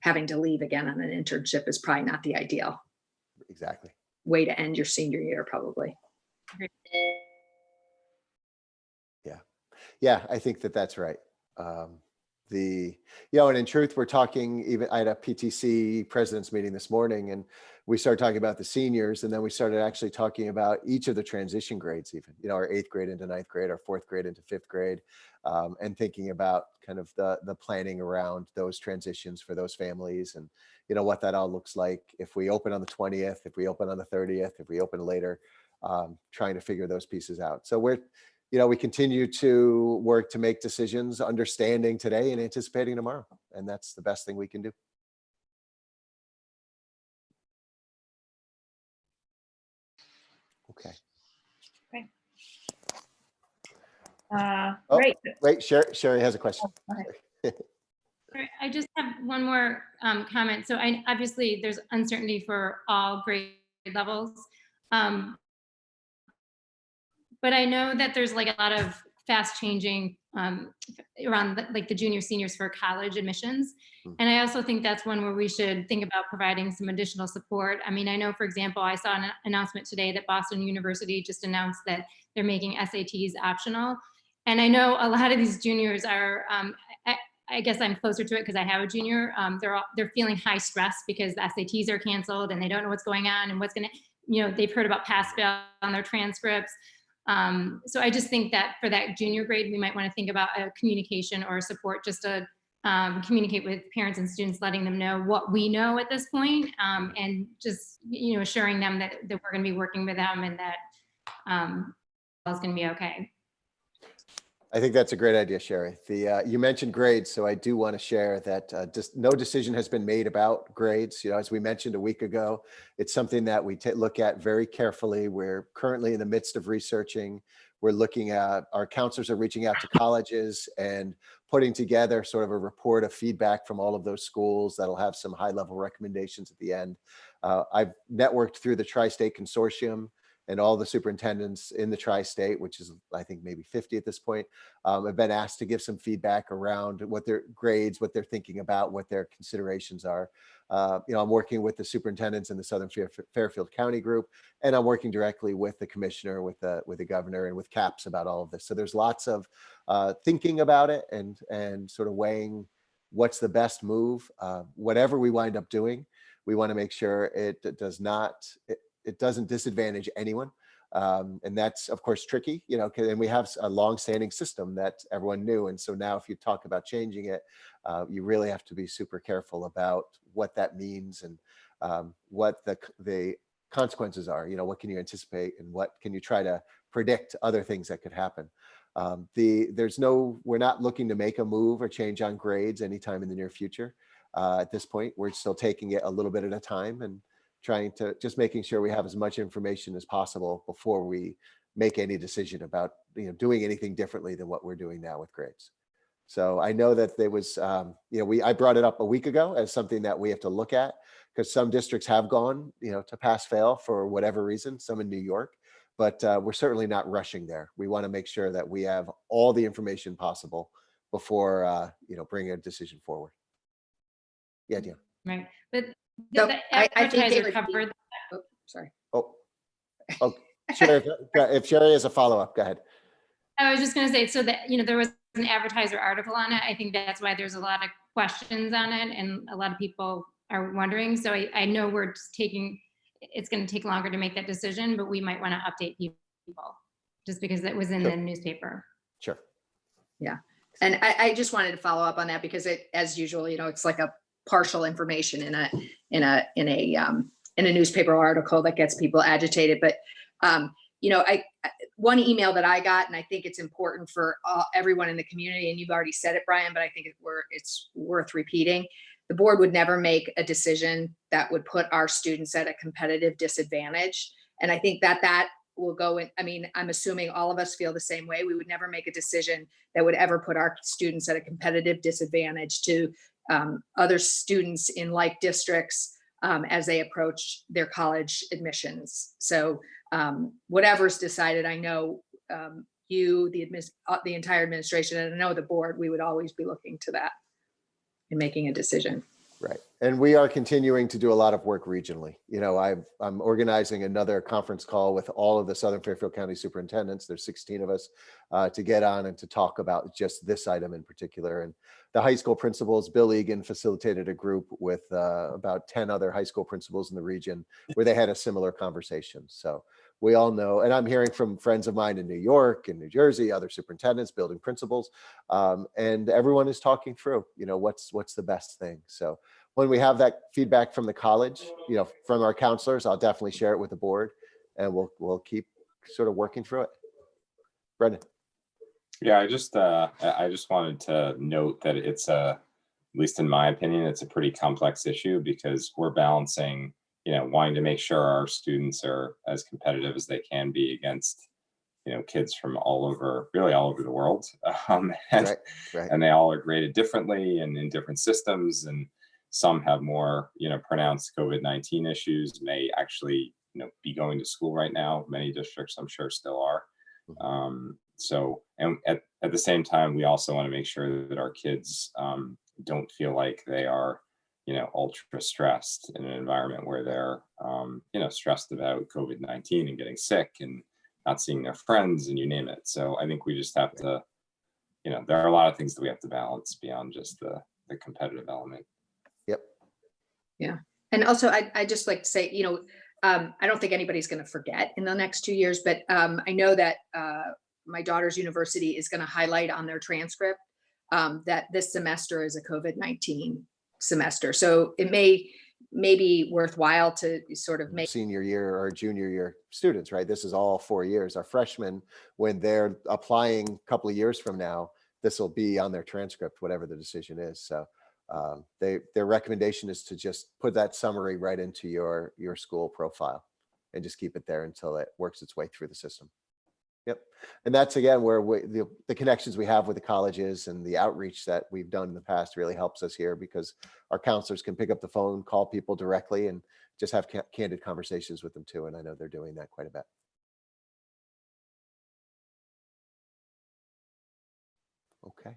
having to leave again on an internship is probably not the ideal way to end your senior year, probably. Yeah, I think that's right. And in truth, we're talking, I had a PTC president's meeting this morning, and we started talking about the seniors, and then we started actually talking about each of the transition grades, even, our 8th grade into 9th grade, our 4th grade into 5th grade, and thinking about kind of the planning around those transitions for those families and, what that all looks like if we open on the 20th, if we open on the 30th, if we open later, trying to figure those pieces out. So we continue to work to make decisions, understanding today and anticipating tomorrow. And that's the best thing we can do. Okay. Okay. Oh, Great. Wait, Sherry has a question. I just have one more comment. So obviously there's uncertainty for all grade levels. But I know that there's like a lot of fast changing around like the junior seniors for college admissions. And I also think that's one where we should think about providing some additional support. I mean, I know, for example, I saw an announcement today that Boston University just announced that they're making SATs optional. And I know a lot of these juniors are, I guess I'm closer to it because I have a junior. They're feeling high stress because the SATs are canceled and they don't know what's going on and what's going to, they've heard about pass fail on their transcripts. So I just think that for that junior grade, we might want to think about a communication or support just to communicate with parents and students, letting them know what we know at this point, and just, assuring them that we're going to be working with them and that it's going to be okay. I think that's a great idea, Sherry. You mentioned grades, so I do want to share that just no decision has been made about grades. As we mentioned a week ago, it's something that we look at very carefully. We're currently in the midst of researching. We're looking at, our counselors are reaching out to colleges and putting together sort of a report of feedback from all of those schools that'll have some high-level recommendations at the end. I've networked through the Tri-State Consortium and all the superintendents in the tri-state, which is, I think, maybe 50 at this point, have been asked to give some feedback around what their grades, what they're thinking about, what their considerations are. I'm working with the superintendents in the Southern Fairfield County group, and I'm working directly with the commissioner, with the governor, and with CAPS about all of this. So there's lots of thinking about it and sort of weighing what's the best move. Whatever we wind up doing, we want to make sure it doesn't disadvantage anyone. And that's, of course, tricky, and we have a long-standing system that everyone knew. And so now if you talk about changing it, you really have to be super careful about what that means and what the consequences are. What can you anticipate and what can you try to predict other things that could happen. We're not looking to make a move or change on grades anytime in the near future. At this point, we're still taking it a little bit at a time and trying to just making sure we have as much information as possible before we make any decision about doing anything differently than what we're doing now with grades. So I know that there was I brought it up a week ago as something that we have to look at, because some districts have gone to pass fail for whatever reason, some in New York, but we're certainly not rushing there. We want to make sure that we have all the information possible before bringing a decision forward. Yeah, Dion. Right, but So the I think advertiser it would be- covered. Oh, sorry. Oh, Sherry, if Sherry has a follow-up, go ahead. I was just going to say, so that, there was an advertiser article on it. I think that's why there's a lot of questions on it and a lot of people are wondering. So I know we're just it's going to take longer to make that decision, but we might want to update people just because it was in the newspaper. Sure. Yeah. And I just wanted to follow up on that because as usual, it's like a partial information in a newspaper article that gets people agitated. But one email that I got, and I think it's important for everyone in the community, and you've already said it, Brian, but I think it's worth repeating. The board would never make a decision that would put our students at a competitive disadvantage. And I think that will go in. I mean, I'm assuming all of us feel the same way. We would never make a decision that would ever put our students at a competitive disadvantage to other students in like districts as they approach their college admissions. So whatever's decided, I know you, the entire administration, and I know the board, we would always be looking to that in making a decision. Right. And we are continuing to do a lot of work regionally. I'm organizing another conference call with all of the Southern Fairfield County superintendents. There's 16 of us to get on and to talk about just this item in particular. And the high school principals, Bill Egan facilitated a group with about 10 other high school principals in the region where they had a similar conversation. So we all know, and I'm hearing from friends of mine in New York and New Jersey, other superintendents, building principals, and everyone is talking through, what's the best thing. So when we have that feedback from the college, from our counselors, I'll definitely share it with the board, and we'll keep sort of working through it. Brendan. Yeah, I just wanted to note that it's at least in my opinion, it's a pretty complex issue because we're balancing, wanting to make sure our students are as competitive as they can be against, kids from really all over the world. And, Right. and they all are graded differently and in different systems. And some have more, pronounced COVID-19 issues, may actually, be going to school right now. Many districts, I'm sure, still are. So, and at the same time, we also want to make sure that our kids don't feel like they are, ultra stressed in an environment where they're, stressed about COVID-19 and getting sick and not seeing their friends and you name it. So I think we just have to, there are a lot of things that we have to balance beyond just the competitive element. Yep. Yeah. And also, I just like to say, I don't think anybody's going to forget in the next 2 years, but I know that my daughter's university is going to highlight on their transcript that this semester is a COVID-19 semester. So it may be worthwhile to sort of make senior year or junior year students, right? This is all 4 years. Our freshmen, when they're applying a couple of years from now, this will be on their transcript, whatever the decision is. So their recommendation is to just put that summary right into your school profile and just keep it there until it works its way through the system. Yep. And that's again where the connections we have with the colleges and the outreach that we've done in the past really helps us here, because our counselors can pick up the phone, call people directly, and just have candid conversations with them too. And I know they're doing that quite a bit. Okay.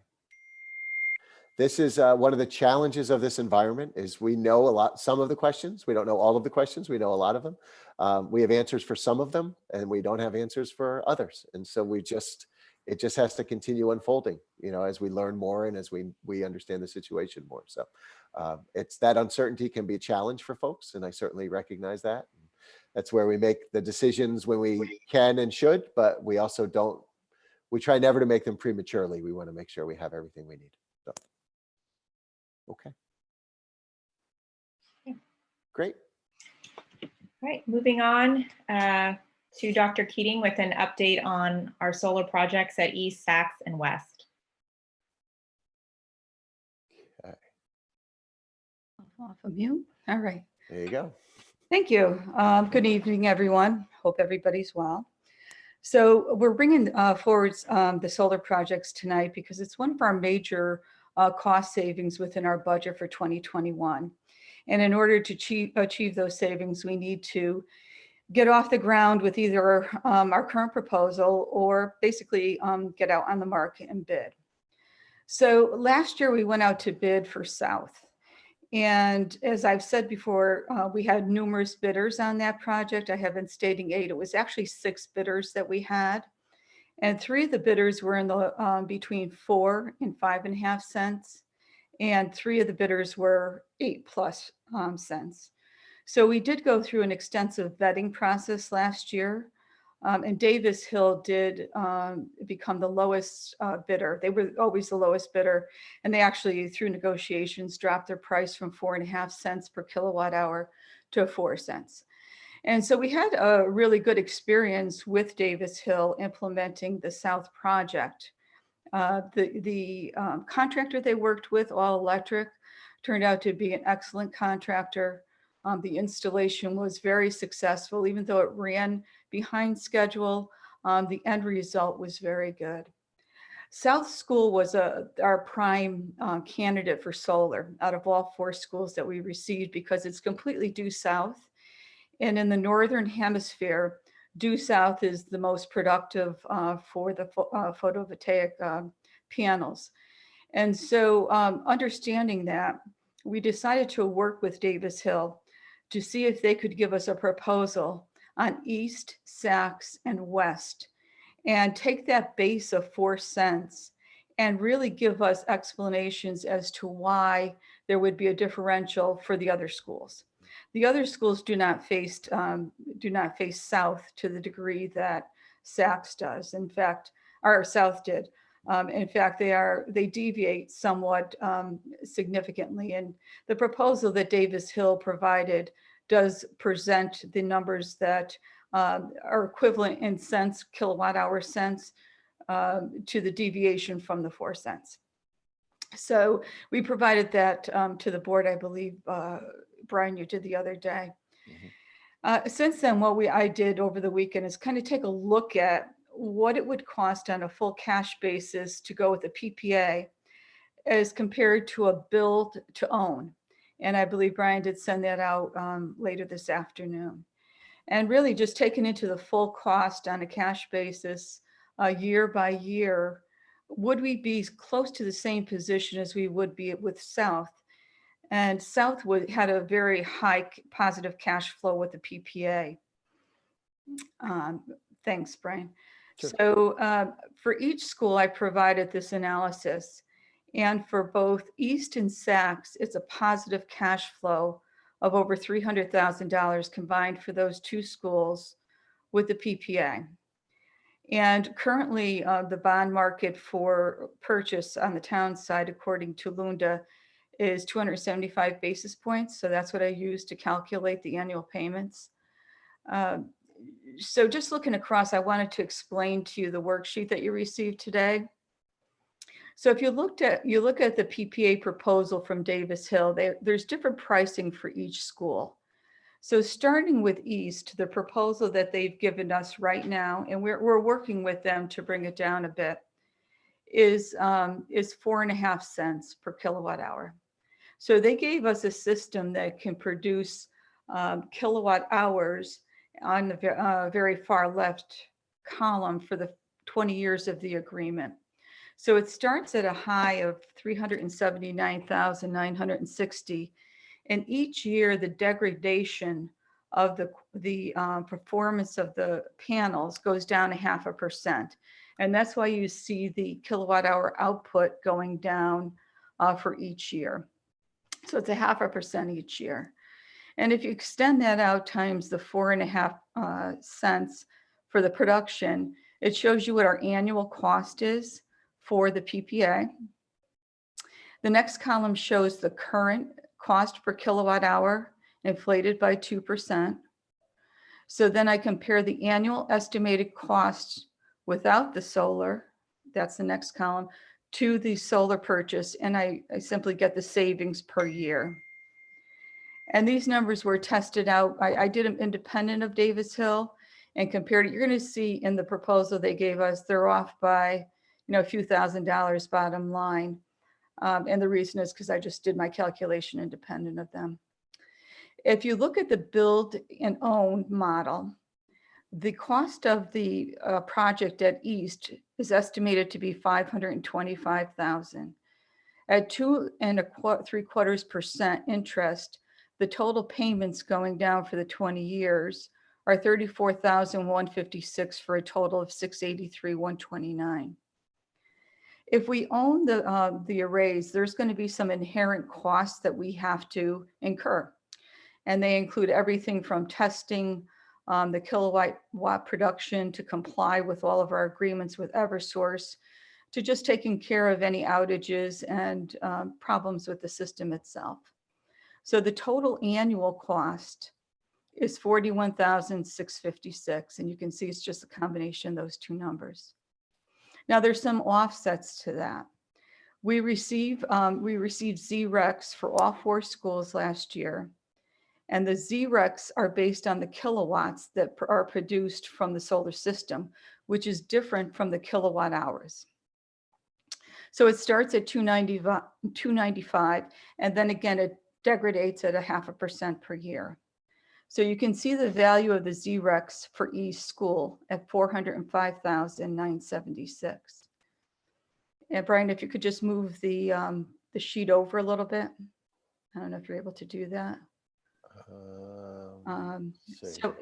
This is one of the challenges of this environment is we know some of the questions. We don't know all of the questions. We know a lot of them. We have answers for some of them and we don't have answers for others. And so it just has to continue unfolding, as we learn more and as we understand the situation more. So it's that uncertainty can be a challenge for folks. And I certainly recognize that. That's where we make the decisions when we can and should, but we also we try never to make them prematurely. We want to make sure we have everything we need. So. Okay. Great. All right, moving on to Dr. Keating with an update on our solar projects at East, Saks, and West. Okay. Off of mute. All right. There you go. Thank you. Good evening, everyone. Hope everybody's well. So we're bringing forward the solar projects tonight because it's one of our major cost savings within our budget for 2021. And in order to achieve those savings, we need to get off the ground with either our current proposal or basically get out on the market and bid. So last year we went out to bid for South. And as I've said before, we had numerous bidders on that project. I have been stating 8. It was actually 6 bidders that we had. And 3 of the bidders were in the between 4 and 5.5 cents. And 3 of the bidders were 8+ cents. So we did go through an extensive vetting process last year. And Davis Hill did become the lowest bidder. They were always the lowest bidder. And they actually, through negotiations, dropped their price from 4.5 cents per kilowatt hour to 4 cents. And so we had a really good experience with Davis Hill implementing the South project. The contractor they worked with, All Electric, turned out to be an excellent contractor. The installation was very successful, even though it ran behind schedule. The end result was very good. South School was our prime candidate for solar out of all 4 schools that we received because it's completely due south. And in the Northern Hemisphere, due south is the most productive for the photovoltaic panels. And so understanding that, we decided to work with Davis Hill to see if they could give us a proposal on East, Saks, and West, and take that base of 4 cents and really give us explanations as to why there would be a differential for the other schools. The other schools do not face south to the degree that Saks does. In fact, our South did. In fact, they deviate somewhat significantly. And the proposal that Davis Hill provided does present the numbers that are equivalent in cents, kilowatt hour cents, to the deviation from the 4 cents. So we provided that to the board, I believe, Brian, you did the other day. Mm-hmm. Since then, what I did over the weekend is kind of take a look at what it would cost on a full cash basis to go with a PPA as compared to a build to own. And I believe Brian did send that out later this afternoon. And really just taking into the full cost on a cash basis, year by year, would we be close to the same position as we would be with South? And South had a very high positive cash flow with the PPA. Thanks, Brian. Sure. So for each school, I provided this analysis. And for both East and Saks, it's a positive cash flow of over $300,000 combined for those two schools with the PPA. And currently, the bond market for purchase on the town side, according to Lunda, is 275 basis points. So that's what I use to calculate the annual payments. So just looking across, I wanted to explain to you the worksheet that you received today. So if you look at the PPA proposal from Davis Hill, there's different pricing for each school. So starting with East, the proposal that they've given us right now, and we're working with them to bring it down a bit, is 4.5 cents per kilowatt hour. So they gave us a system that can produce kilowatt hours on the very far left column for the 20 years of the agreement. So it starts at a high of 379,960. And each year, the degradation of the performance of the panels goes down 0.5%. And that's why you see the kilowatt hour output going down for each year. So it's 0.5% each year. And if you extend that out times the 4.5 cents for the production, it shows you what our annual cost is for the PPA. The next column shows the current cost per kilowatt hour inflated by 2%. So then I compare the annual estimated cost without the solar, that's the next column, to the solar purchase, and I simply get the savings per year. And these numbers were tested out. I did them independent of Davis Hill and compared it. You're going to see in the proposal they gave us, they're off by a few $1,000s bottom line. And the reason is because I just did my calculation independent of them. If you look at the build and own model, the cost of the project at East is estimated to be $525,000. At 2.75% interest, the total payments going down for the 20 years are $34,156 for a total of $683,129. If we own the arrays, there's going to be some inherent costs that we have to incur. And they include everything from testing the kilowatt production to comply with all of our agreements with Eversource, to just taking care of any outages and problems with the system itself. So the total annual cost is $41,656. And you can see it's just a combination of those two numbers. Now there's some offsets to that. We received ZRECs for all 4 schools last year. And the ZRECs are based on the kilowatts that are produced from the solar system, which is different from the kilowatt hours. So it starts at 295, and then again, it degrades at 0.5% per year. So you can see the value of the ZRECs for East School at $405,976. And Brian, if you could just move the sheet over a little bit. I don't know if you're able to do that. So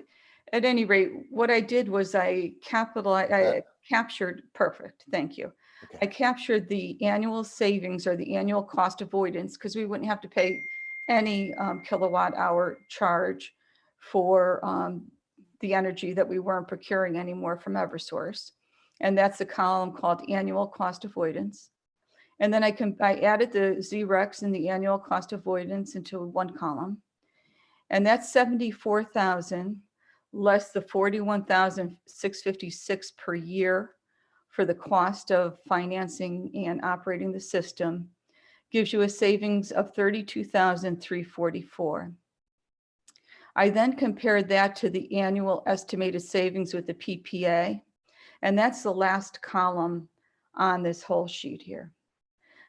at any rate, what I did was I captured, perfect, thank you. Okay. I captured the annual savings or the annual cost avoidance because we wouldn't have to pay any kilowatt hour charge for the energy that we weren't procuring anymore from Eversource. And that's a column called annual cost avoidance. And then I added the ZRECs and the annual cost avoidance into one column. And that's 74,000 less the 41,656 per year for the cost of financing and operating the system, gives you a savings of 32,344. I then compared that to the annual estimated savings with the PPA, And that's the last column on this whole sheet here.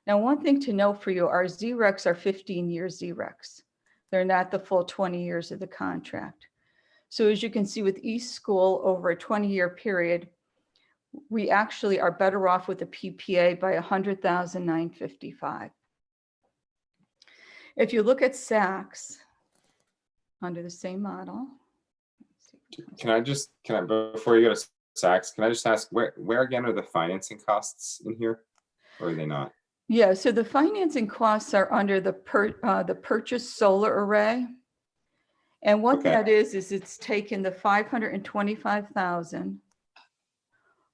Now, one thing to note for you, our ZRECs are 15-year ZRECs. They're not the full 20 years of the contract. So as you can see with East School over a 20-year period, we actually are better off with the PPA by $100,955. If you look at Saks under the same model. Before you go to Saks, can I just ask where again are the financing costs in here, or are they not? Yeah, so the financing costs are under the purchase solar array. And what that is it's taken the 525,000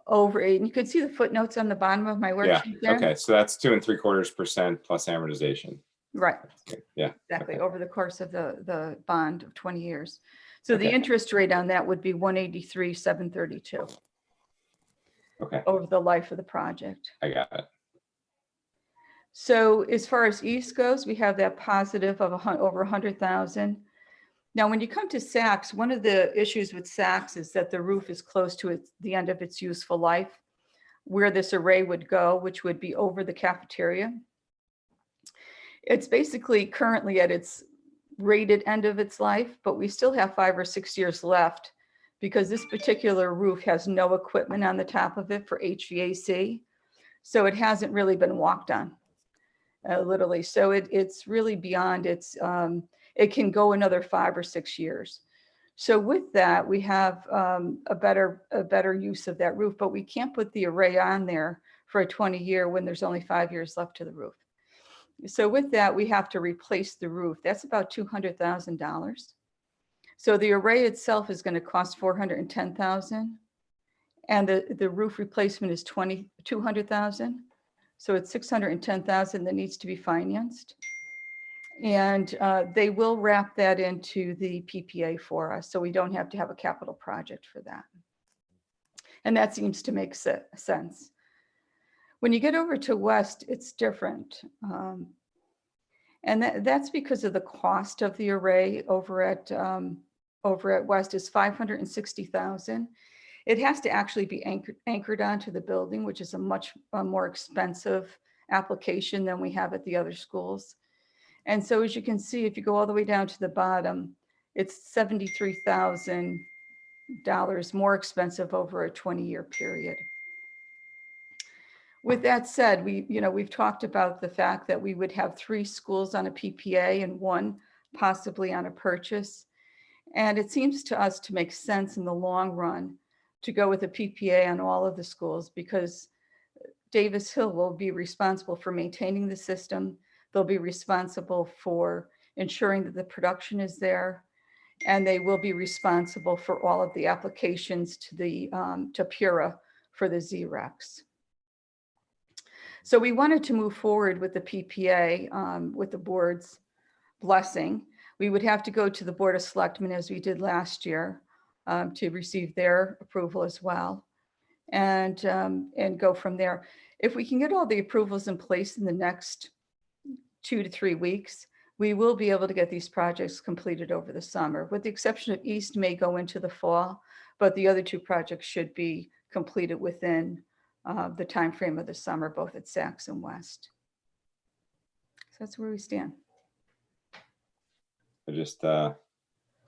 over 8, and you can see the footnotes on the bottom of my worksheet there. Okay, so that's 2.75% plus amortization. Right. Yeah. Exactly, over the course of the bond of 20 years. So the interest rate on that would be 183,732. Okay. Over the life of the project. I got it. So as far as East goes, we have that positive of over 100,000. Now, when you come to Saks, one of the issues with Saks is that the roof is close to the end of its useful life, where this array would go, which would be over the cafeteria. It's basically currently at its rated end of its life, but we still have 5 or 6 years left because this particular roof has no equipment on the top of it for HVAC. So it hasn't really been walked on, literally. So it's really beyond its, it can go another 5 or 6 years. So with that, we have a better use of that roof, but we can't put the array on there for a 20-year when there's only 5 years left to the roof. So with that, we have to replace the roof. That's about $200,000. So the array itself is going to cost $410,000, and the roof replacement is $200,000. So it's $610,000 that needs to be financed, and they will wrap that into the PPA for us, so we don't have to have a capital project for that. And that seems to make sense. When you get over to West, it's different. And that's because of the cost of the array over at West is $560,000. It has to actually be anchored onto the building, which is a much more expensive application than we have at the other schools. And so as you can see, if you go all the way down to the bottom, it's $73,000 more expensive over a 20-year period. With that said, we've talked about the fact that we would have 3 schools on a PPA and 1 possibly on a purchase. And it seems to us to make sense in the long run to go with a PPA on all of the schools, because Davis Hill will be responsible for maintaining the system. They'll be responsible for ensuring that the production is there, and they will be responsible for all of the applications to Pura for the ZRECs. So we wanted to move forward with the PPA with the board's blessing. We would have to go to the Board of Selectmen as we did last year to receive their approval as well, and go from there. If we can get all the approvals in place in the next 2 to 3 weeks, we will be able to get these projects completed over the summer, with the exception of East may go into the fall, but the other 2 projects should be completed within the time frame of the summer, both at Saks and West. So that's where we stand. Just a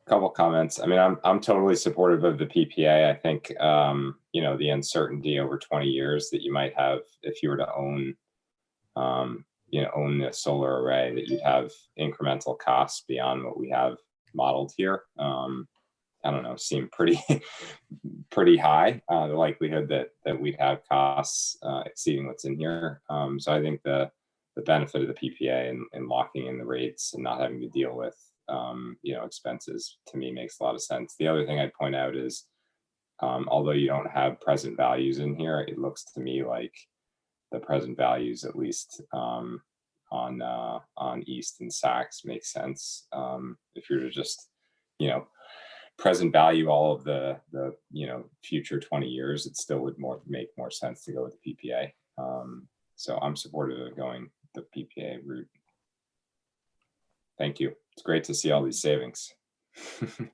couple comments. I mean, I'm totally supportive of the PPA. I think the uncertainty over 20 years that you might have if you were to own the solar array, that you'd have incremental costs beyond what we have modeled here. I don't know, seem pretty high, the likelihood that we'd have costs exceeding what's in here. So I think the benefit of the PPA and locking in the rates and not having to deal with expenses, to me, makes a lot of sense. The other thing I'd point out is, although you don't have present values in here, it looks to me like the present values, at least on East and Saks, make sense. If you're to just present value all of the future 20 years, it still would make more sense to go with the PPA. So I'm supportive of going the PPA route. Thank you. It's great to see all these savings. Thanks.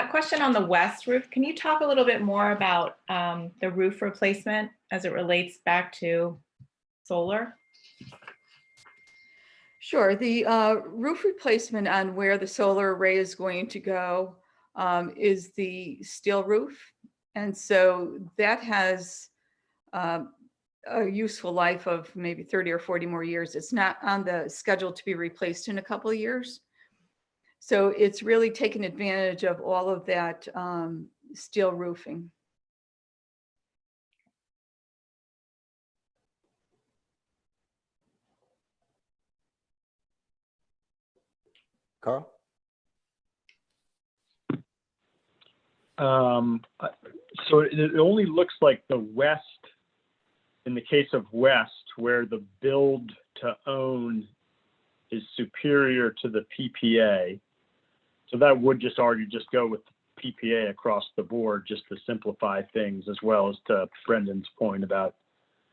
Question on the west roof. Can you talk a little bit more about the roof replacement as it relates back to solar? Sure. The roof replacement on where the solar array is going to go is the steel roof. And so that has a useful life of maybe 30 or 40 more years. It's not on the schedule to be replaced in a couple of years. So it's really taken advantage of all of that steel roofing. Carl? So it only looks like the west, in the case of west, where the build to own is superior to the PPA. So that would just argue just go with PPA across the board, just to simplify things, as well as to Brendan's point about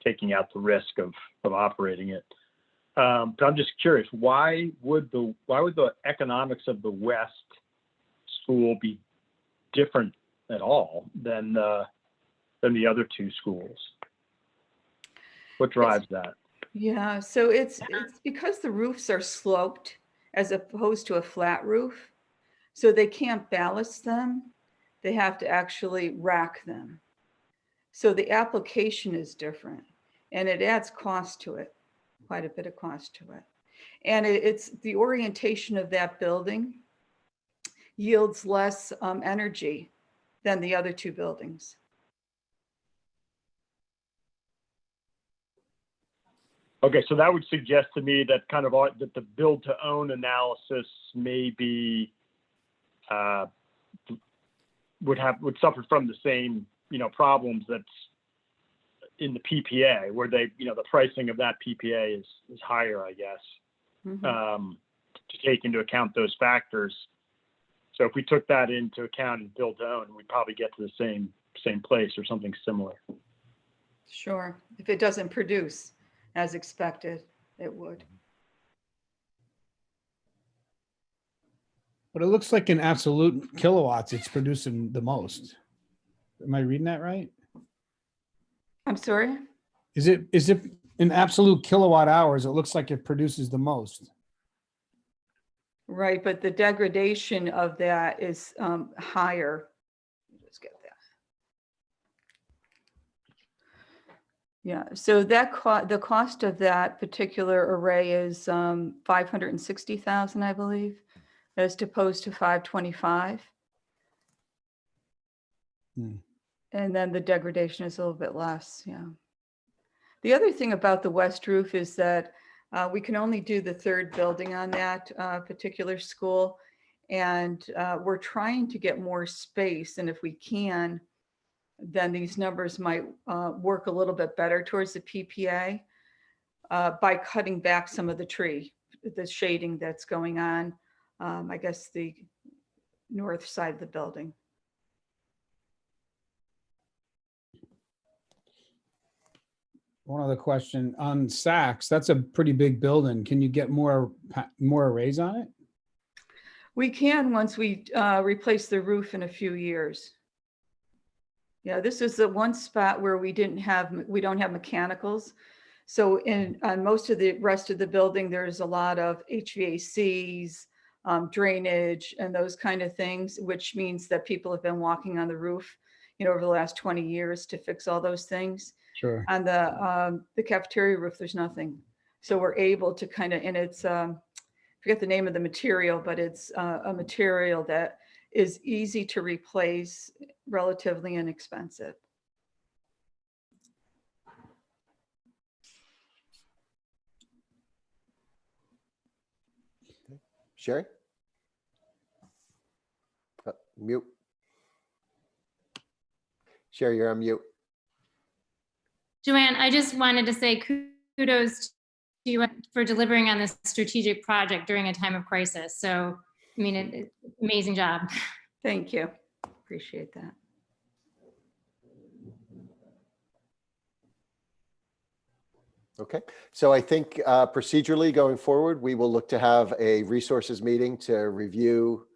taking out the risk of operating it. But I'm just curious, why would the economics of the West school be different at all than the other two schools? What drives that? Yeah, so it's because the roofs are sloped as opposed to a flat roof. So they can't ballast them. They have to actually rack them. So the application is different and it adds cost to it, quite a bit of cost to it. And it's the orientation of that building yields less energy than the other two buildings. Okay, so that would suggest to me that kind of that the build to own analysis may be would suffer from the same problems that's in the PPA, where they the pricing of that PPA is higher, I guess, to take into account those factors. So if we took that into account and build to own, we'd probably get to the same place or something similar. Sure, if it doesn't produce as expected, it would. But it looks like in absolute kilowatts, it's producing the most. Am I reading that right? I'm sorry? Is it in absolute kilowatt hours? It looks like it produces the most. Right, but the degradation of that is higher. Let's get that. Yeah, so that the cost of that particular array is 560,000, I believe, as opposed to 525. And then the degradation is a little bit less, yeah. The other thing about the west roof is that we can only do the third building on that particular school. And we're trying to get more space. And if we can, then these numbers might work a little bit better towards the PPA by cutting back some of the tree, the shading that's going on, I guess the north side of the building. One other question on Saks. That's a pretty big building. Can you get more arrays on it? We can once we replace the roof in a few years. Yeah, this is the one spot where we don't have mechanicals. So on most of the rest of the building, there's a lot of HVACs, drainage, and those kind of things, which means that people have been walking on the roof, over the last 20 years to fix all those things. Sure. On the cafeteria roof, there's nothing. So we're able to kind of, and it's, forget the name of the material, but it's a material that is easy to replace, relatively inexpensive. Sherry? Mute. Sherry, you're on mute. Joanne, I just wanted to say kudos to you for delivering on this strategic project during a time of crisis. So, I mean, amazing job. Thank you. Appreciate that. Okay, so I think procedurally going forward, we will look to have a resources meeting to review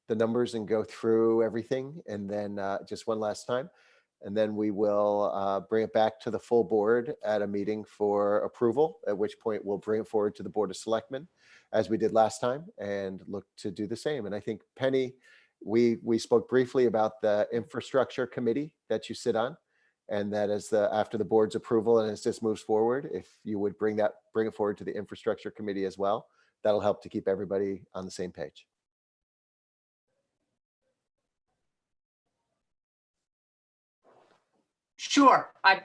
the numbers and go through everything, and then just one last time. And then we will bring it back to the full board at a meeting for approval, at which point we'll bring it forward to the Board of Selectmen, as we did last time, and look to do the same. And I think, Penny, we spoke briefly about the infrastructure committee that you sit on, and that as after the board's approval and as this moves forward, if you would bring it forward to the infrastructure committee as well, that'll help to keep everybody on the same page. Sure. I'm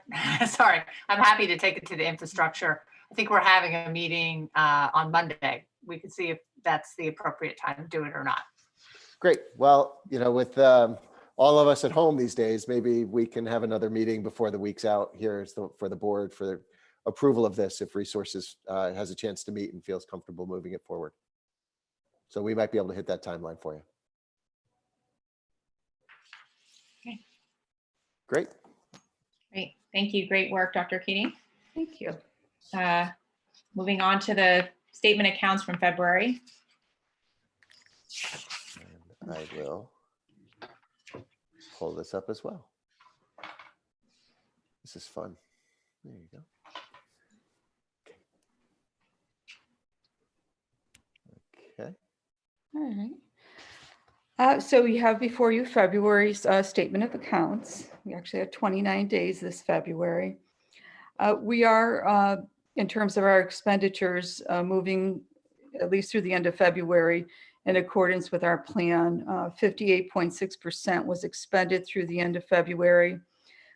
sorry. I'm happy to take it to the infrastructure. I think we're having a meeting on Monday. We can see if that's the appropriate time to do it or not. Great. Well, with all of us at home these days, maybe we can have another meeting before the week's out here for the board for the approval of this, if Resources has a chance to meet and feels comfortable moving it forward. So we might be able to hit that timeline for you. Okay. Great. Great. Thank you. Great work, Dr. Keating. Thank you. Moving on to the statement accounts from February. And I will pull this up as well. This is fun. There you go. Okay. All right. So we have before you February's statement of accounts. We actually had 29 days this February. We are, in terms of our expenditures, moving at least through the end of February in accordance with our plan. 58.6% was expended through the end of February.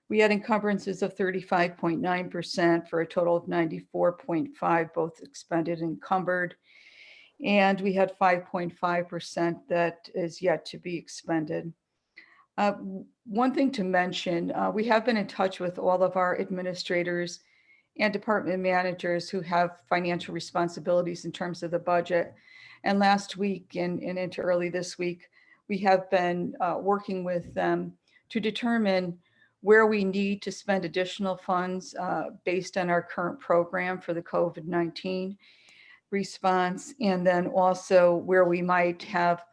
We had encumbrances of 35.9% for a total of 94.5, both expended and encumbered. And we had 5.5% that is yet to be expended. One thing to mention, we have been in touch with all of our administrators and department managers who have financial responsibilities in terms of the budget. And last week and into early this week, we have been working with them to determine where we need to spend additional funds based on our current program for the COVID-19 response, and then also where we might have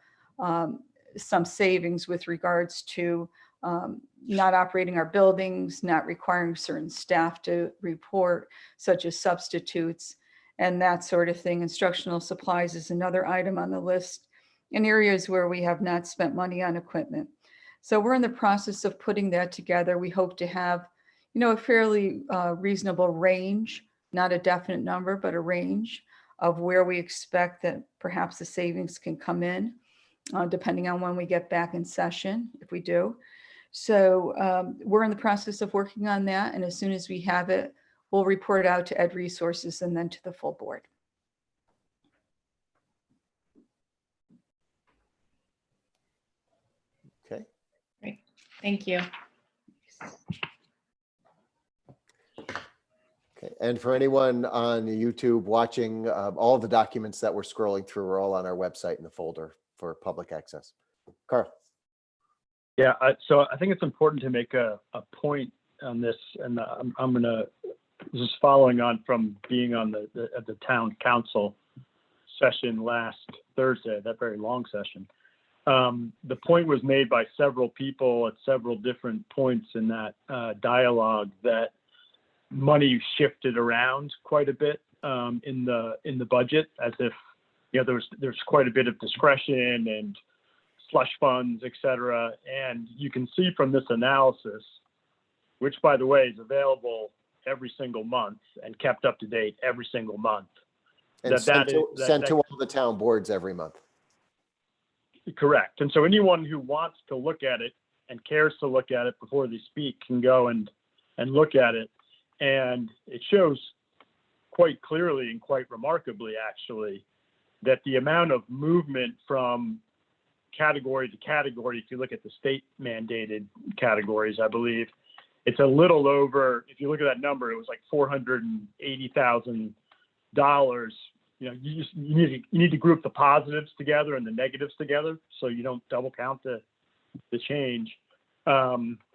some savings with regards to not operating our buildings, not requiring certain staff to report, such as substitutes and that sort of thing. Instructional supplies is another item on the list in areas where we have not spent money on equipment. So we're in the process of putting that together. We hope to have, a fairly reasonable range, not a definite number, but a range of where we expect that perhaps the savings can come in, depending on when we get back in session, if we do. So we're in the process of working on that. And as soon as we have it, we'll report out to Ed Resources and then to the full board. Okay. Great. Thank you. Okay. And for anyone on YouTube watching, all the documents that we're scrolling through are all on our website in the folder for public access. Carl. Yeah, so I think it's important to make a point on this, and I'm going to, just following on from being on at the town council session last Thursday, that very long session. The point was made by several people at several different points in that dialogue that money shifted around quite a bit in the budget, as if there's quite a bit of discretion and slush funds, et cetera. And you can see from this analysis, which by the way is available every single month and kept up to date every single month. And sent to all the town boards every month. Correct. And so anyone who wants to look at it and cares to look at it before they speak can go and look at it. And it shows quite clearly and quite remarkably, actually, that the amount of movement from category to category, if you look at the state mandated categories, I believe it's a little over, if you look at that number, it was like $480,000. You need to group the positives together and the negatives together so you don't double count the change. So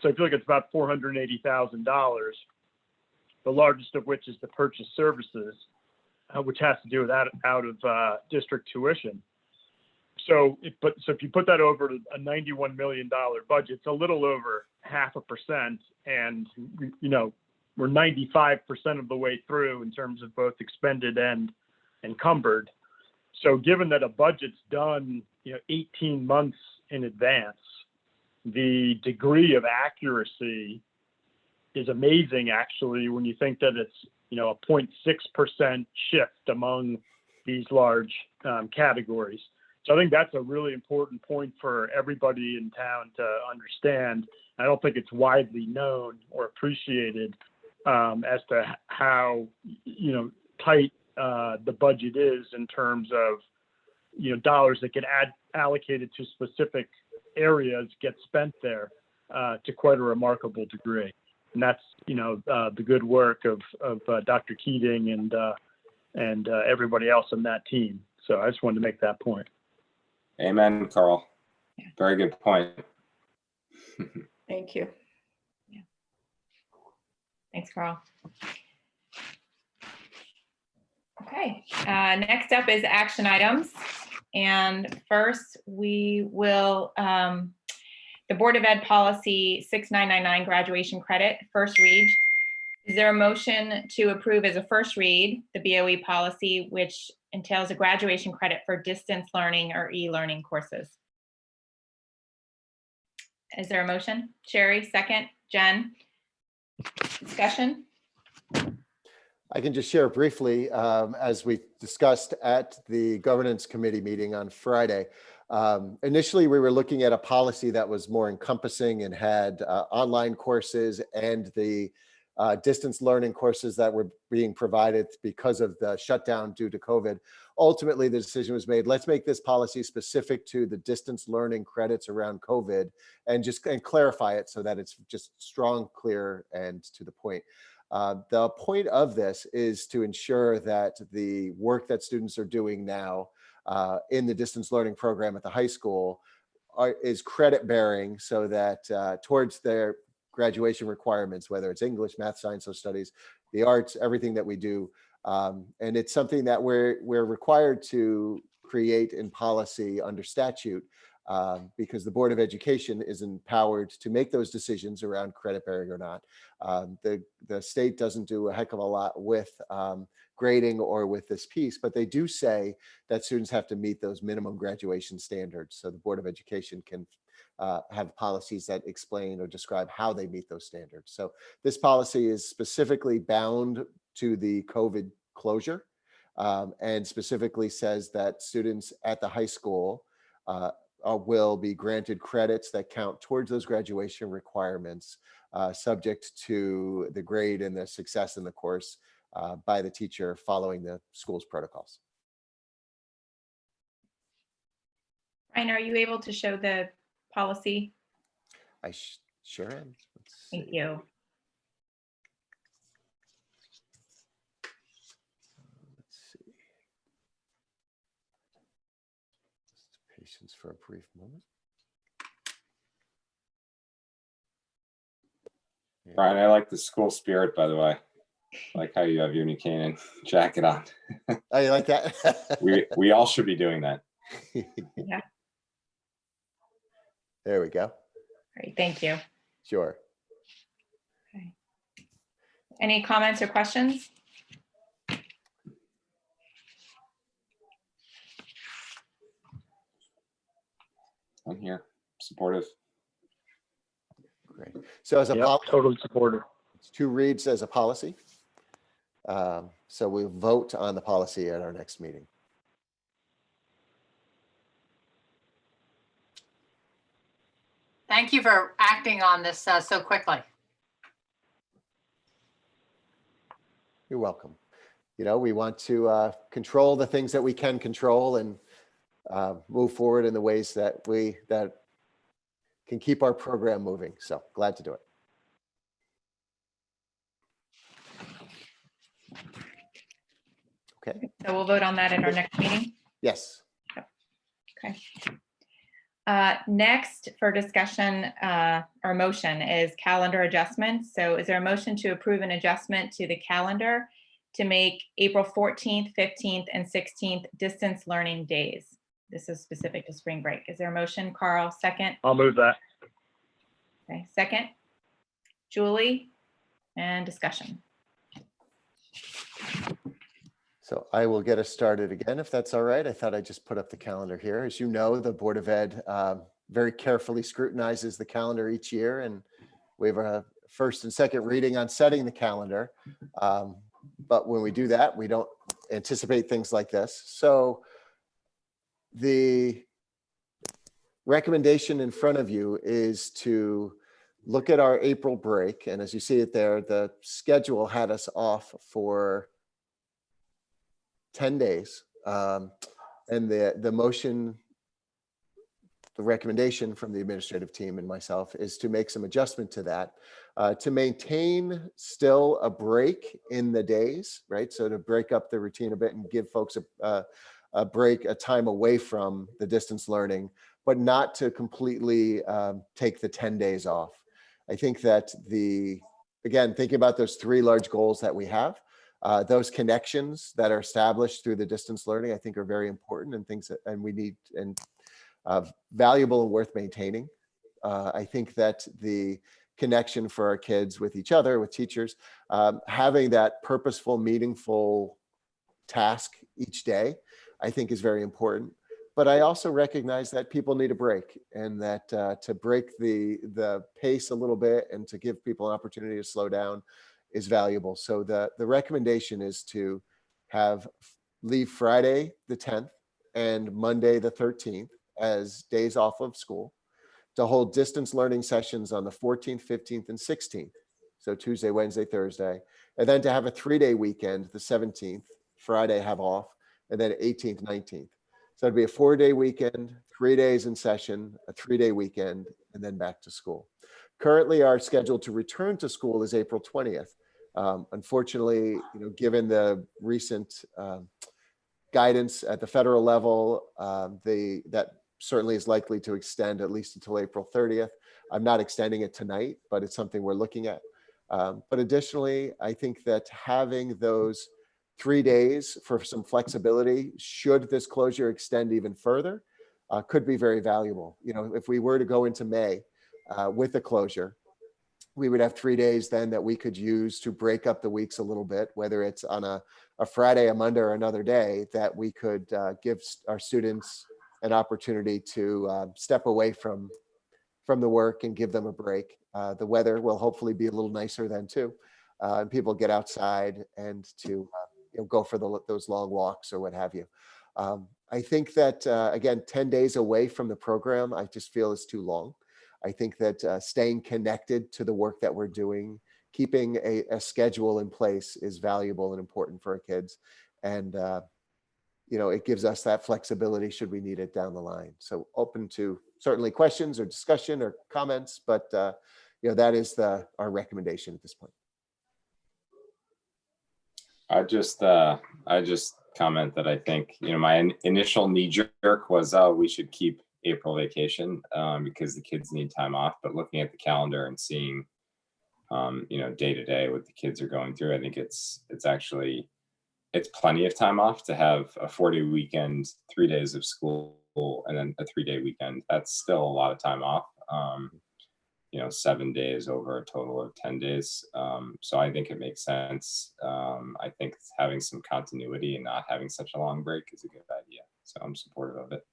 I feel like it's about $480,000, the largest of which is the purchase services, which has to do with that out of district tuition. So if you put that over a $91 million budget, it's a little over 0.5%. And, you know, we're 95% of the way through in terms of both expended and encumbered. So given that a budget's done, you know, 18 months in advance, the degree of accuracy is amazing, actually, when you think that it's, you know, a 0.6% shift among these large categories. So I think that's a really important point for everybody in town to understand. I don't think it's widely known or appreciated as to how, you know, tight the budget is in terms of, you know, dollars that get allocated to specific areas get spent there to quite a remarkable degree. And that's, you know, the good work of Dr. Keating and everybody else on that team. So I just wanted to make that point. Amen, Carl. Very good point. Thank you. Yeah. Thanks, Carl. Okay, next up is action items. And first we will, the Board of Ed policy 6999 graduation credit, first read. Is there a motion to approve as a first read the BOE policy, which entails a graduation credit for distance learning or e-learning courses? Is there a motion? Sherry, second. Jen? Discussion? I can just share briefly, as we discussed at the governance committee meeting on Friday. Initially, we were looking at a policy that was more encompassing and had online courses and the distance learning courses that were being provided because of the shutdown due to COVID. Ultimately, the decision was made, let's make this policy specific to the distance learning credits around COVID and clarify it so that it's just strong, clear, and to the point. The point of this is to ensure that the work that students are doing now in the distance learning program at the high school is credit bearing, so that towards their graduation requirements, whether it's English, math, science, social studies, the arts, everything that we do. And it's something that we're required to create in policy under statute because the Board of Education is empowered to make those decisions around credit bearing or not. The state doesn't do a heck of a lot with grading or with this piece, but they do say that students have to meet those minimum graduation standards. So the Board of Education can have policies that explain or describe how they meet those standards. So this policy is specifically bound to the COVID closure and specifically says that students at the high school will be granted credits that count towards those graduation requirements, subject to the grade and the success in the course by the teacher following the school's protocols. Ryan, are you able to show the policy? I sure am. Thank you. Let's see. Just patience for a brief moment. Brian, I like the school spirit, by the way. I like how you have your New Canaan jacket on. Oh, you like that? we all should be doing that. Yeah. There we go. Great, thank you. Sure. Okay. Any comments or questions? I'm here, supportive. Great. So as a policy, totally supportive. it's 2 reads as a policy. So we'll vote on the policy at our next meeting. Thank you for acting on this so quickly. You're welcome. You know, we want to control the things that we can control and move forward in the ways that can keep our program moving. So glad to do it. Okay. So we'll vote on that at our next meeting. Yes. Okay. Next for discussion or motion is calendar adjustments. So is there a motion to approve an adjustment to the calendar to make April 14th, 15th, and 16th distance learning days? This is specific to spring break. Is there a motion? Carl, second? I'll move that. Okay, second. Julie, and discussion. So I will get us started again, if that's all right. I thought I'd just put up the calendar here. As you know, the Board of Ed very carefully scrutinizes the calendar each year, and we have a first and second reading on setting the calendar. But when we do that, we don't anticipate things like this. So the recommendation in front of you is to look at our April break. And as you see it there, the schedule had us off for 10 days. And the motion, the recommendation from the administrative team and myself is to make some adjustment to that, to maintain still a break in the days, right? So to break up the routine a bit and give folks a break, a time away from the distance learning, but not to completely take the 10 days off. I think that again, thinking about those 3 large goals that we have, those connections that are established through the distance learning, I think are very important and things that, and we need, and valuable and worth maintaining. I think that the connection for our kids with each other, with teachers, having that purposeful, meaningful task each day, I think is very important. But I also recognize that people need a break, and that to break the pace a little bit and to give people an opportunity to slow down is valuable. So the recommendation is to leave Friday the 10th and Monday the 13th as days off of school, to hold distance learning sessions on the 14th, 15th, and 16th. So Tuesday, Wednesday, Thursday, and then to have a 3-day weekend, the 17th, Friday have off, and then 18th, 19th. So it'd be a 4-day weekend, 3 days in session, a 3-day weekend, and then back to school. Currently, our schedule to return to school is April 20th. Unfortunately, given the recent guidance at the federal level, that certainly is likely to extend at least until April 30th. I'm not extending it tonight, but it's something we're looking at. But additionally, I think that having those 3 days for some flexibility, should this closure extend even further, could be very valuable. If we were to go into May with the closure, we would have 3 days then that we could use to break up the weeks a little bit, whether it's on a Friday, a Monday, or another day, that we could give our students an opportunity to step away from the work and give them a break. The weather will hopefully be a little nicer then too. And people get outside and to go for those long walks or what have you. I think that, again, 10 days away from the program, I just feel is too long. I think that staying connected to the work that we're doing, keeping a schedule in place is valuable and important for our kids. And, it gives us that flexibility should we need it down the line. So open to certainly questions or discussion or comments, but that is our recommendation at this point. I just comment that I think, my initial knee jerk was, we should keep April vacation because the kids need time off. But looking at the calendar and seeing, day to day what the kids are going through, I think it's plenty of time off to have a 4-day weekend, 3 days of school, and then a 3-day weekend. That's still a lot of time off. 7 days over a total of 10 days. So I think it makes sense. I think having some continuity and not having such a long break is a good idea. So I'm supportive of it.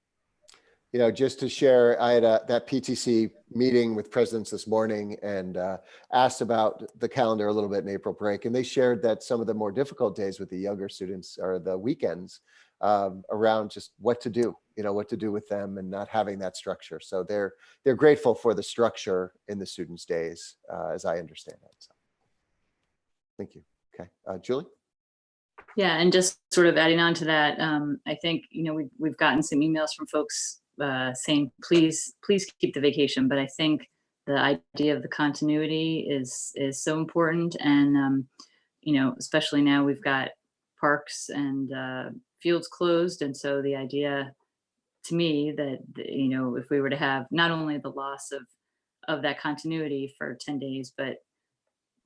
Just to share, I had that PTC meeting with presidents this morning and asked about the calendar a little bit in April break. And they shared that some of the more difficult days with the younger students are the weekends around just what to do with them and not having that structure. So they're grateful for the structure in the students' days, as I understand it. So thank you. Okay, Julie? Yeah, and just sort of adding on to that, I think, we've gotten some emails from folks saying, please keep the vacation. But I think the idea of the continuity is so important. And, especially now we've got parks and fields closed. And so the idea to me that, if we were to have not only the loss of that continuity for 10 days, but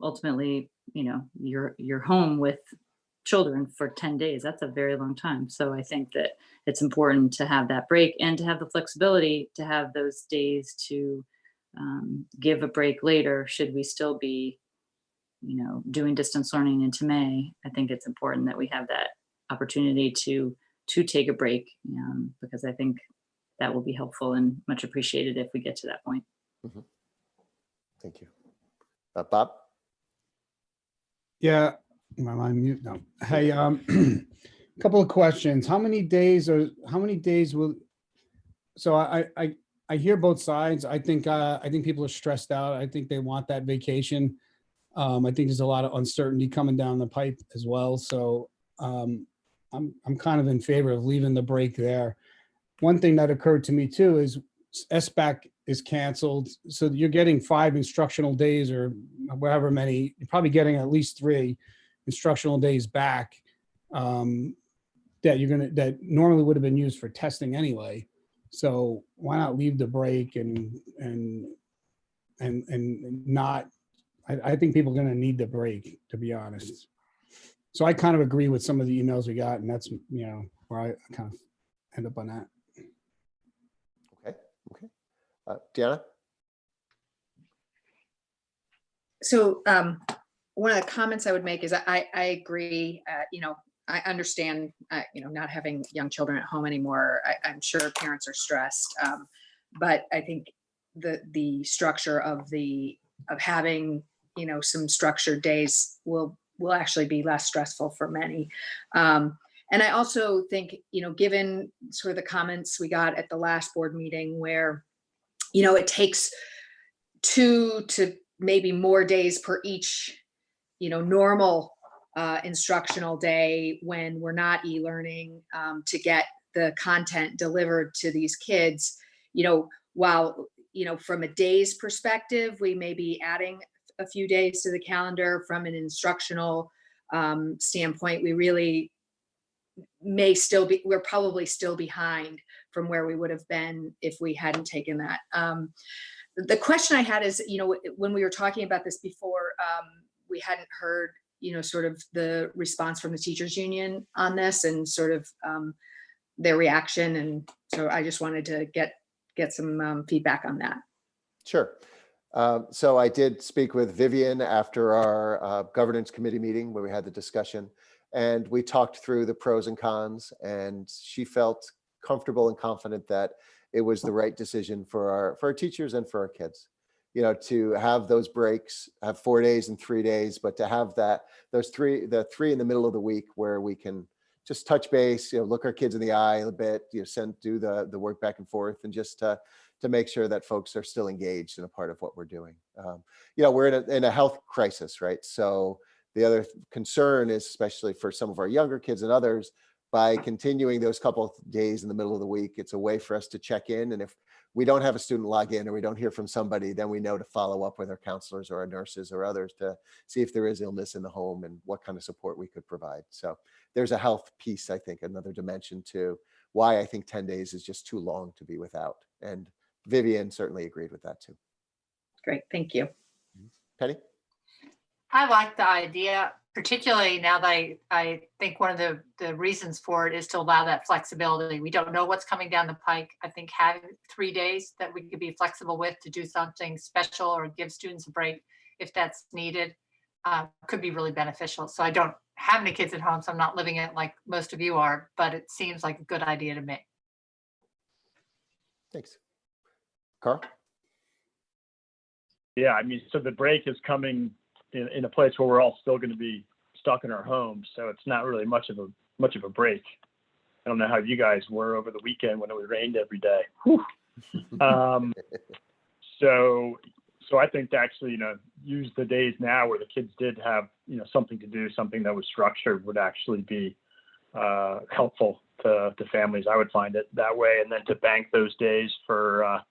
ultimately, you're home with children for 10 days. That's a very long time. So I think that it's important to have that break and to have the flexibility to have those days to give a break later should we still be, doing distance learning into May. I think it's important that we have that opportunity to take a break, because I think that will be helpful and much appreciated if we get to that point. Mhm. Thank you. Bob? Yeah, am I on mute? No. Hey, couple of questions. How many days will, so I hear both sides. I think people are stressed out. I think they want that vacation. I think there's a lot of uncertainty coming down the pipe as well. So I'm kind of in favor of leaving the break there. One thing that occurred to me too is SBAC is canceled. So you're getting 5 instructional days or however many, you're probably getting at least 3 instructional days back that normally would have been used for testing anyway. So why not leave the break and not, I think people are going to need the break, to be honest. So I kind of agree with some of the emails we got, and that's, where I kind of end up on that. Okay. Deanna? So one of the comments I would make is I agree, I understand, not having young children at home anymore. I'm sure parents are stressed, but I think the structure of having, some structured days will actually be less stressful for many. And I also think, given sort of the comments we got at the last board meeting where, it takes 2 to maybe more days per each, normal instructional day when we're not e-learning to get the content delivered to these kids, while, from a day's perspective, we may be adding a few days to the calendar. From an instructional standpoint, we really we're probably still behind from where we would have been if we hadn't taken that. The question I had is, when we were talking about this before, we hadn't heard, sort of the response from the teachers union on this and sort of their reaction. And so I just wanted to get some feedback on that. Sure. So I did speak with Vivian after our governance committee meeting where we had the discussion, and we talked through the pros and cons, and she felt comfortable and confident that it was the right decision for our teachers and for our kids, to have those breaks, have 4 days and 3 days, but to have the three in the middle of the week where we can just touch base, look our kids in the eye a bit, do the work back and forth, and just to make sure that folks are still engaged in a part of what we're doing. We're in a health crisis, right? So the other concern is, especially for some of our younger kids and others, by continuing those couple of days in the middle of the week, it's a way for us to check in. And if we don't have a student log in or we don't hear from somebody, then we know to follow up with our counselors or our nurses or others to see if there is illness in the home and what kind of support we could provide. So there's a health piece, I think, another dimension to why I think 10 days is just too long to be without. And Vivian certainly agreed with that too. Great, thank you. Penny? I like the idea, particularly now that I think one of the reasons for it is to allow that flexibility. We don't know what's coming down the pike. I think having 3 days that we could be flexible with to do something special or give students a break if that's needed could be really beneficial. So I don't have any kids at home, so I'm not living it like most of you are, but it seems like a good idea to me. Thanks. Carl? Yeah, I mean, so the break is coming in a place where we're all still going to be stuck in our homes, so it's not really much of a break. I don't know how you guys were over the weekend when it rained every day. So I think to actually, use the days now where the kids did have, something to do, something that was structured would actually be helpful to families. I would find it that way, and then to bank those days for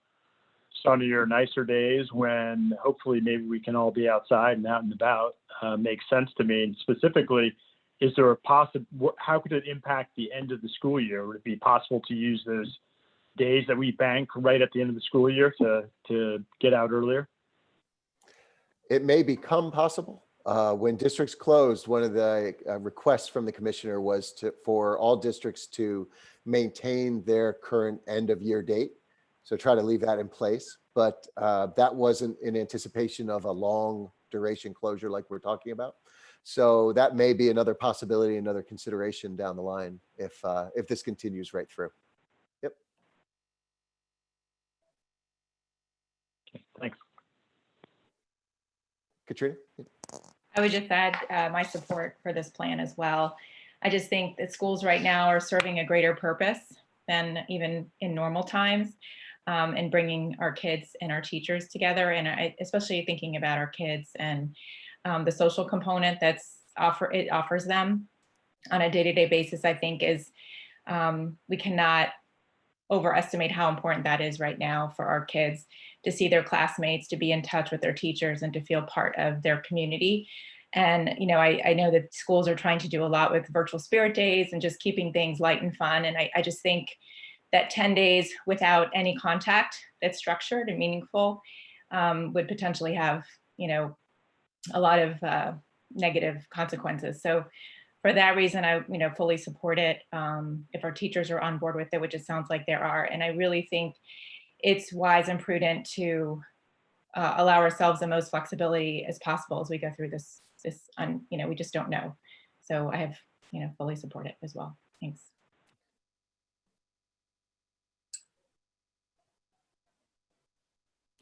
sunnier, nicer days when hopefully maybe we can all be outside and out and about makes sense to me. And specifically, is there a how could it impact the end of the school year? Would it be possible to use those days that we bank right at the end of the school year to get out earlier? It may become possible. When districts closed, one of the requests from the commissioner was for all districts to maintain their current end of year date. So try to leave that in place, but that wasn't in anticipation of a long duration closure like we're talking about. So that may be another possibility, another consideration down the line if this continues right through. Yep. Thanks. Katrina? I would just add my support for this plan as well. I just think that schools right now are serving a greater purpose than even in normal times, and bringing our kids and our teachers together. And especially thinking about our kids and the social component it offers them on a day-to-day basis, I think is, we cannot overestimate how important that is right now for our kids to see their classmates, to be in touch with their teachers, and to feel part of their community. And, you know, I know that schools are trying to do a lot with virtual spirit days and just keeping things light and fun. And I just think that 10 days without any contact that's structured and meaningful would potentially have, you know, a lot of negative consequences. So for that reason, I fully support it. If our teachers are on board with it, which it sounds like there are. And I really think it's wise and prudent to allow ourselves the most flexibility as possible as we go through this, we just don't know. So I have, fully support it as well. Thanks.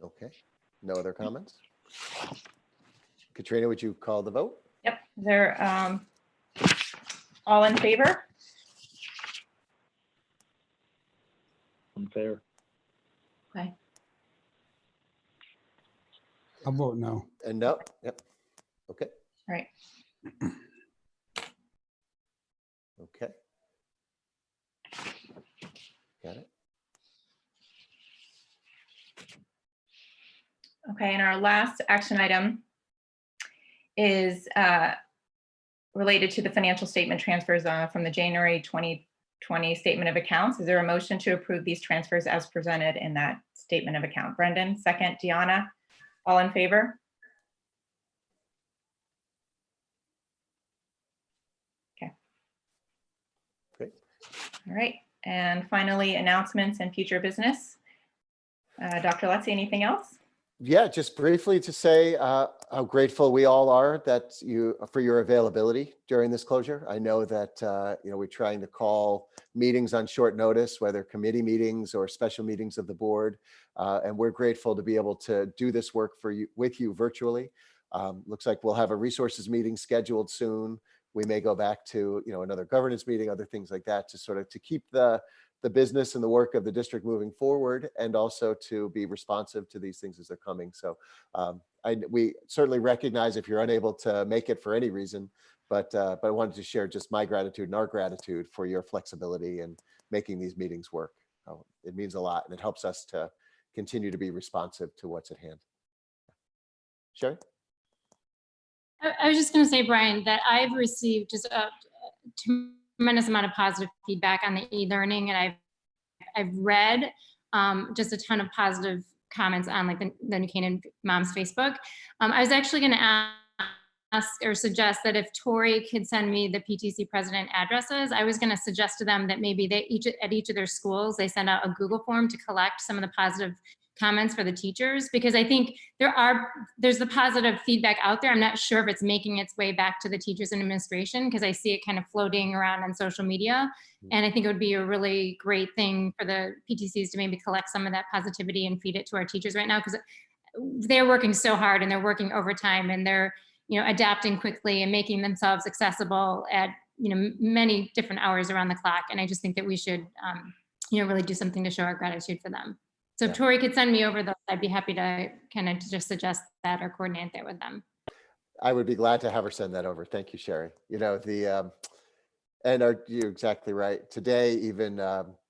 Okay, no other comments? Katrina, would you call the vote? Yep, they're all in favor? Unfair. Okay. I'll vote no. And no, yep, okay. All right. Okay. Got it. Okay, and our last action item is related to the financial statement transfers from the January 2020 statement of accounts. Is there a motion to approve these transfers as presented in that statement of account? Brendan, second. Deanna, all in favor? Okay. Great. All right, and finally, announcements and future business. Dr. Lutzi, anything else? Yeah, just briefly to say how grateful we all are that for your availability during this closure. I know that we're trying to call meetings on short notice, whether committee meetings or special meetings of the board, and we're grateful to be able to do this work with you virtually. Looks like we'll have a resources meeting scheduled soon. We may go back to another governance meeting, other things like that, to keep the business and the work of the district moving forward, and also to be responsive to these things as they're coming. So we certainly recognize if you're unable to make it for any reason, but I wanted to share just my gratitude and our gratitude for your flexibility and making these meetings work. It means a lot, and it helps us to continue to be responsive to what's at hand. Sherry? I was just going to say, Brian, that I've received just a tremendous amount of positive feedback on the e-learning, and I've read just a ton of positive comments on like the New Canaan Moms Facebook. I was actually going to ask or suggest that if Tori could send me the PTC president addresses, I was going to suggest to them that maybe at each of their schools, they send out a Google form to collect some of the positive comments for the teachers, because I think there's the positive feedback out there. I'm not sure if it's making its way back to the teachers and administration, because I see it kind of floating around on social media. And I think it would be a really great thing for the PTCs to maybe collect some of that positivity and feed it to our teachers right now, because they're working so hard and they're working overtime, and they're adapting quickly and making themselves accessible at many different hours around the clock. And I just think that we should really do something to show our gratitude for them. So if Tori could send me over those, I'd be happy to kind of just suggest that or coordinate that with them. I would be glad to have her send that over. Thank you, Sherry. You're exactly right. Today, even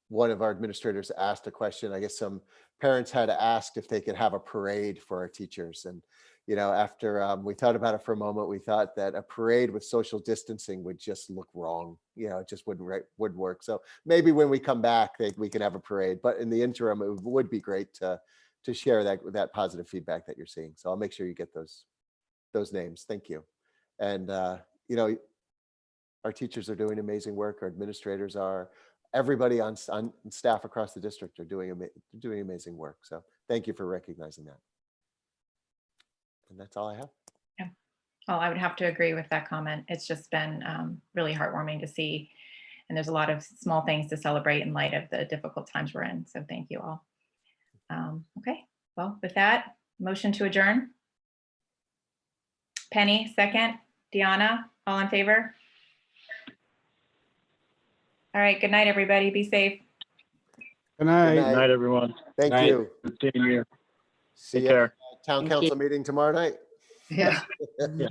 one of our administrators asked a question. I guess some parents had asked if they could have a parade for our teachers. And, after we thought about it for a moment, we thought that a parade with social distancing would just look wrong. It just wouldn't work. So maybe when we come back, we can have a parade. But in the interim, it would be great to share that positive feedback that you're seeing. So I'll make sure you get those names. Thank you. And, you know, our teachers are doing amazing work. Our administrators are. Everybody on staff across the district are doing amazing work. So thank you for recognizing that. And that's all I have. Yeah. Well, I would have to agree with that comment. It's just been really heartwarming to see. And there's a lot of small things to celebrate in light of the difficult times we're in. So thank you all. Okay, well, with that, motion to adjourn. Penny, second. Deanna, all in favor? All right, good night, everybody. Be safe. Good night. Good night, everyone. Thank Night. you. Good seeing you. See Take you care. at town Thank you. council meeting tomorrow night. Yeah. Yeah.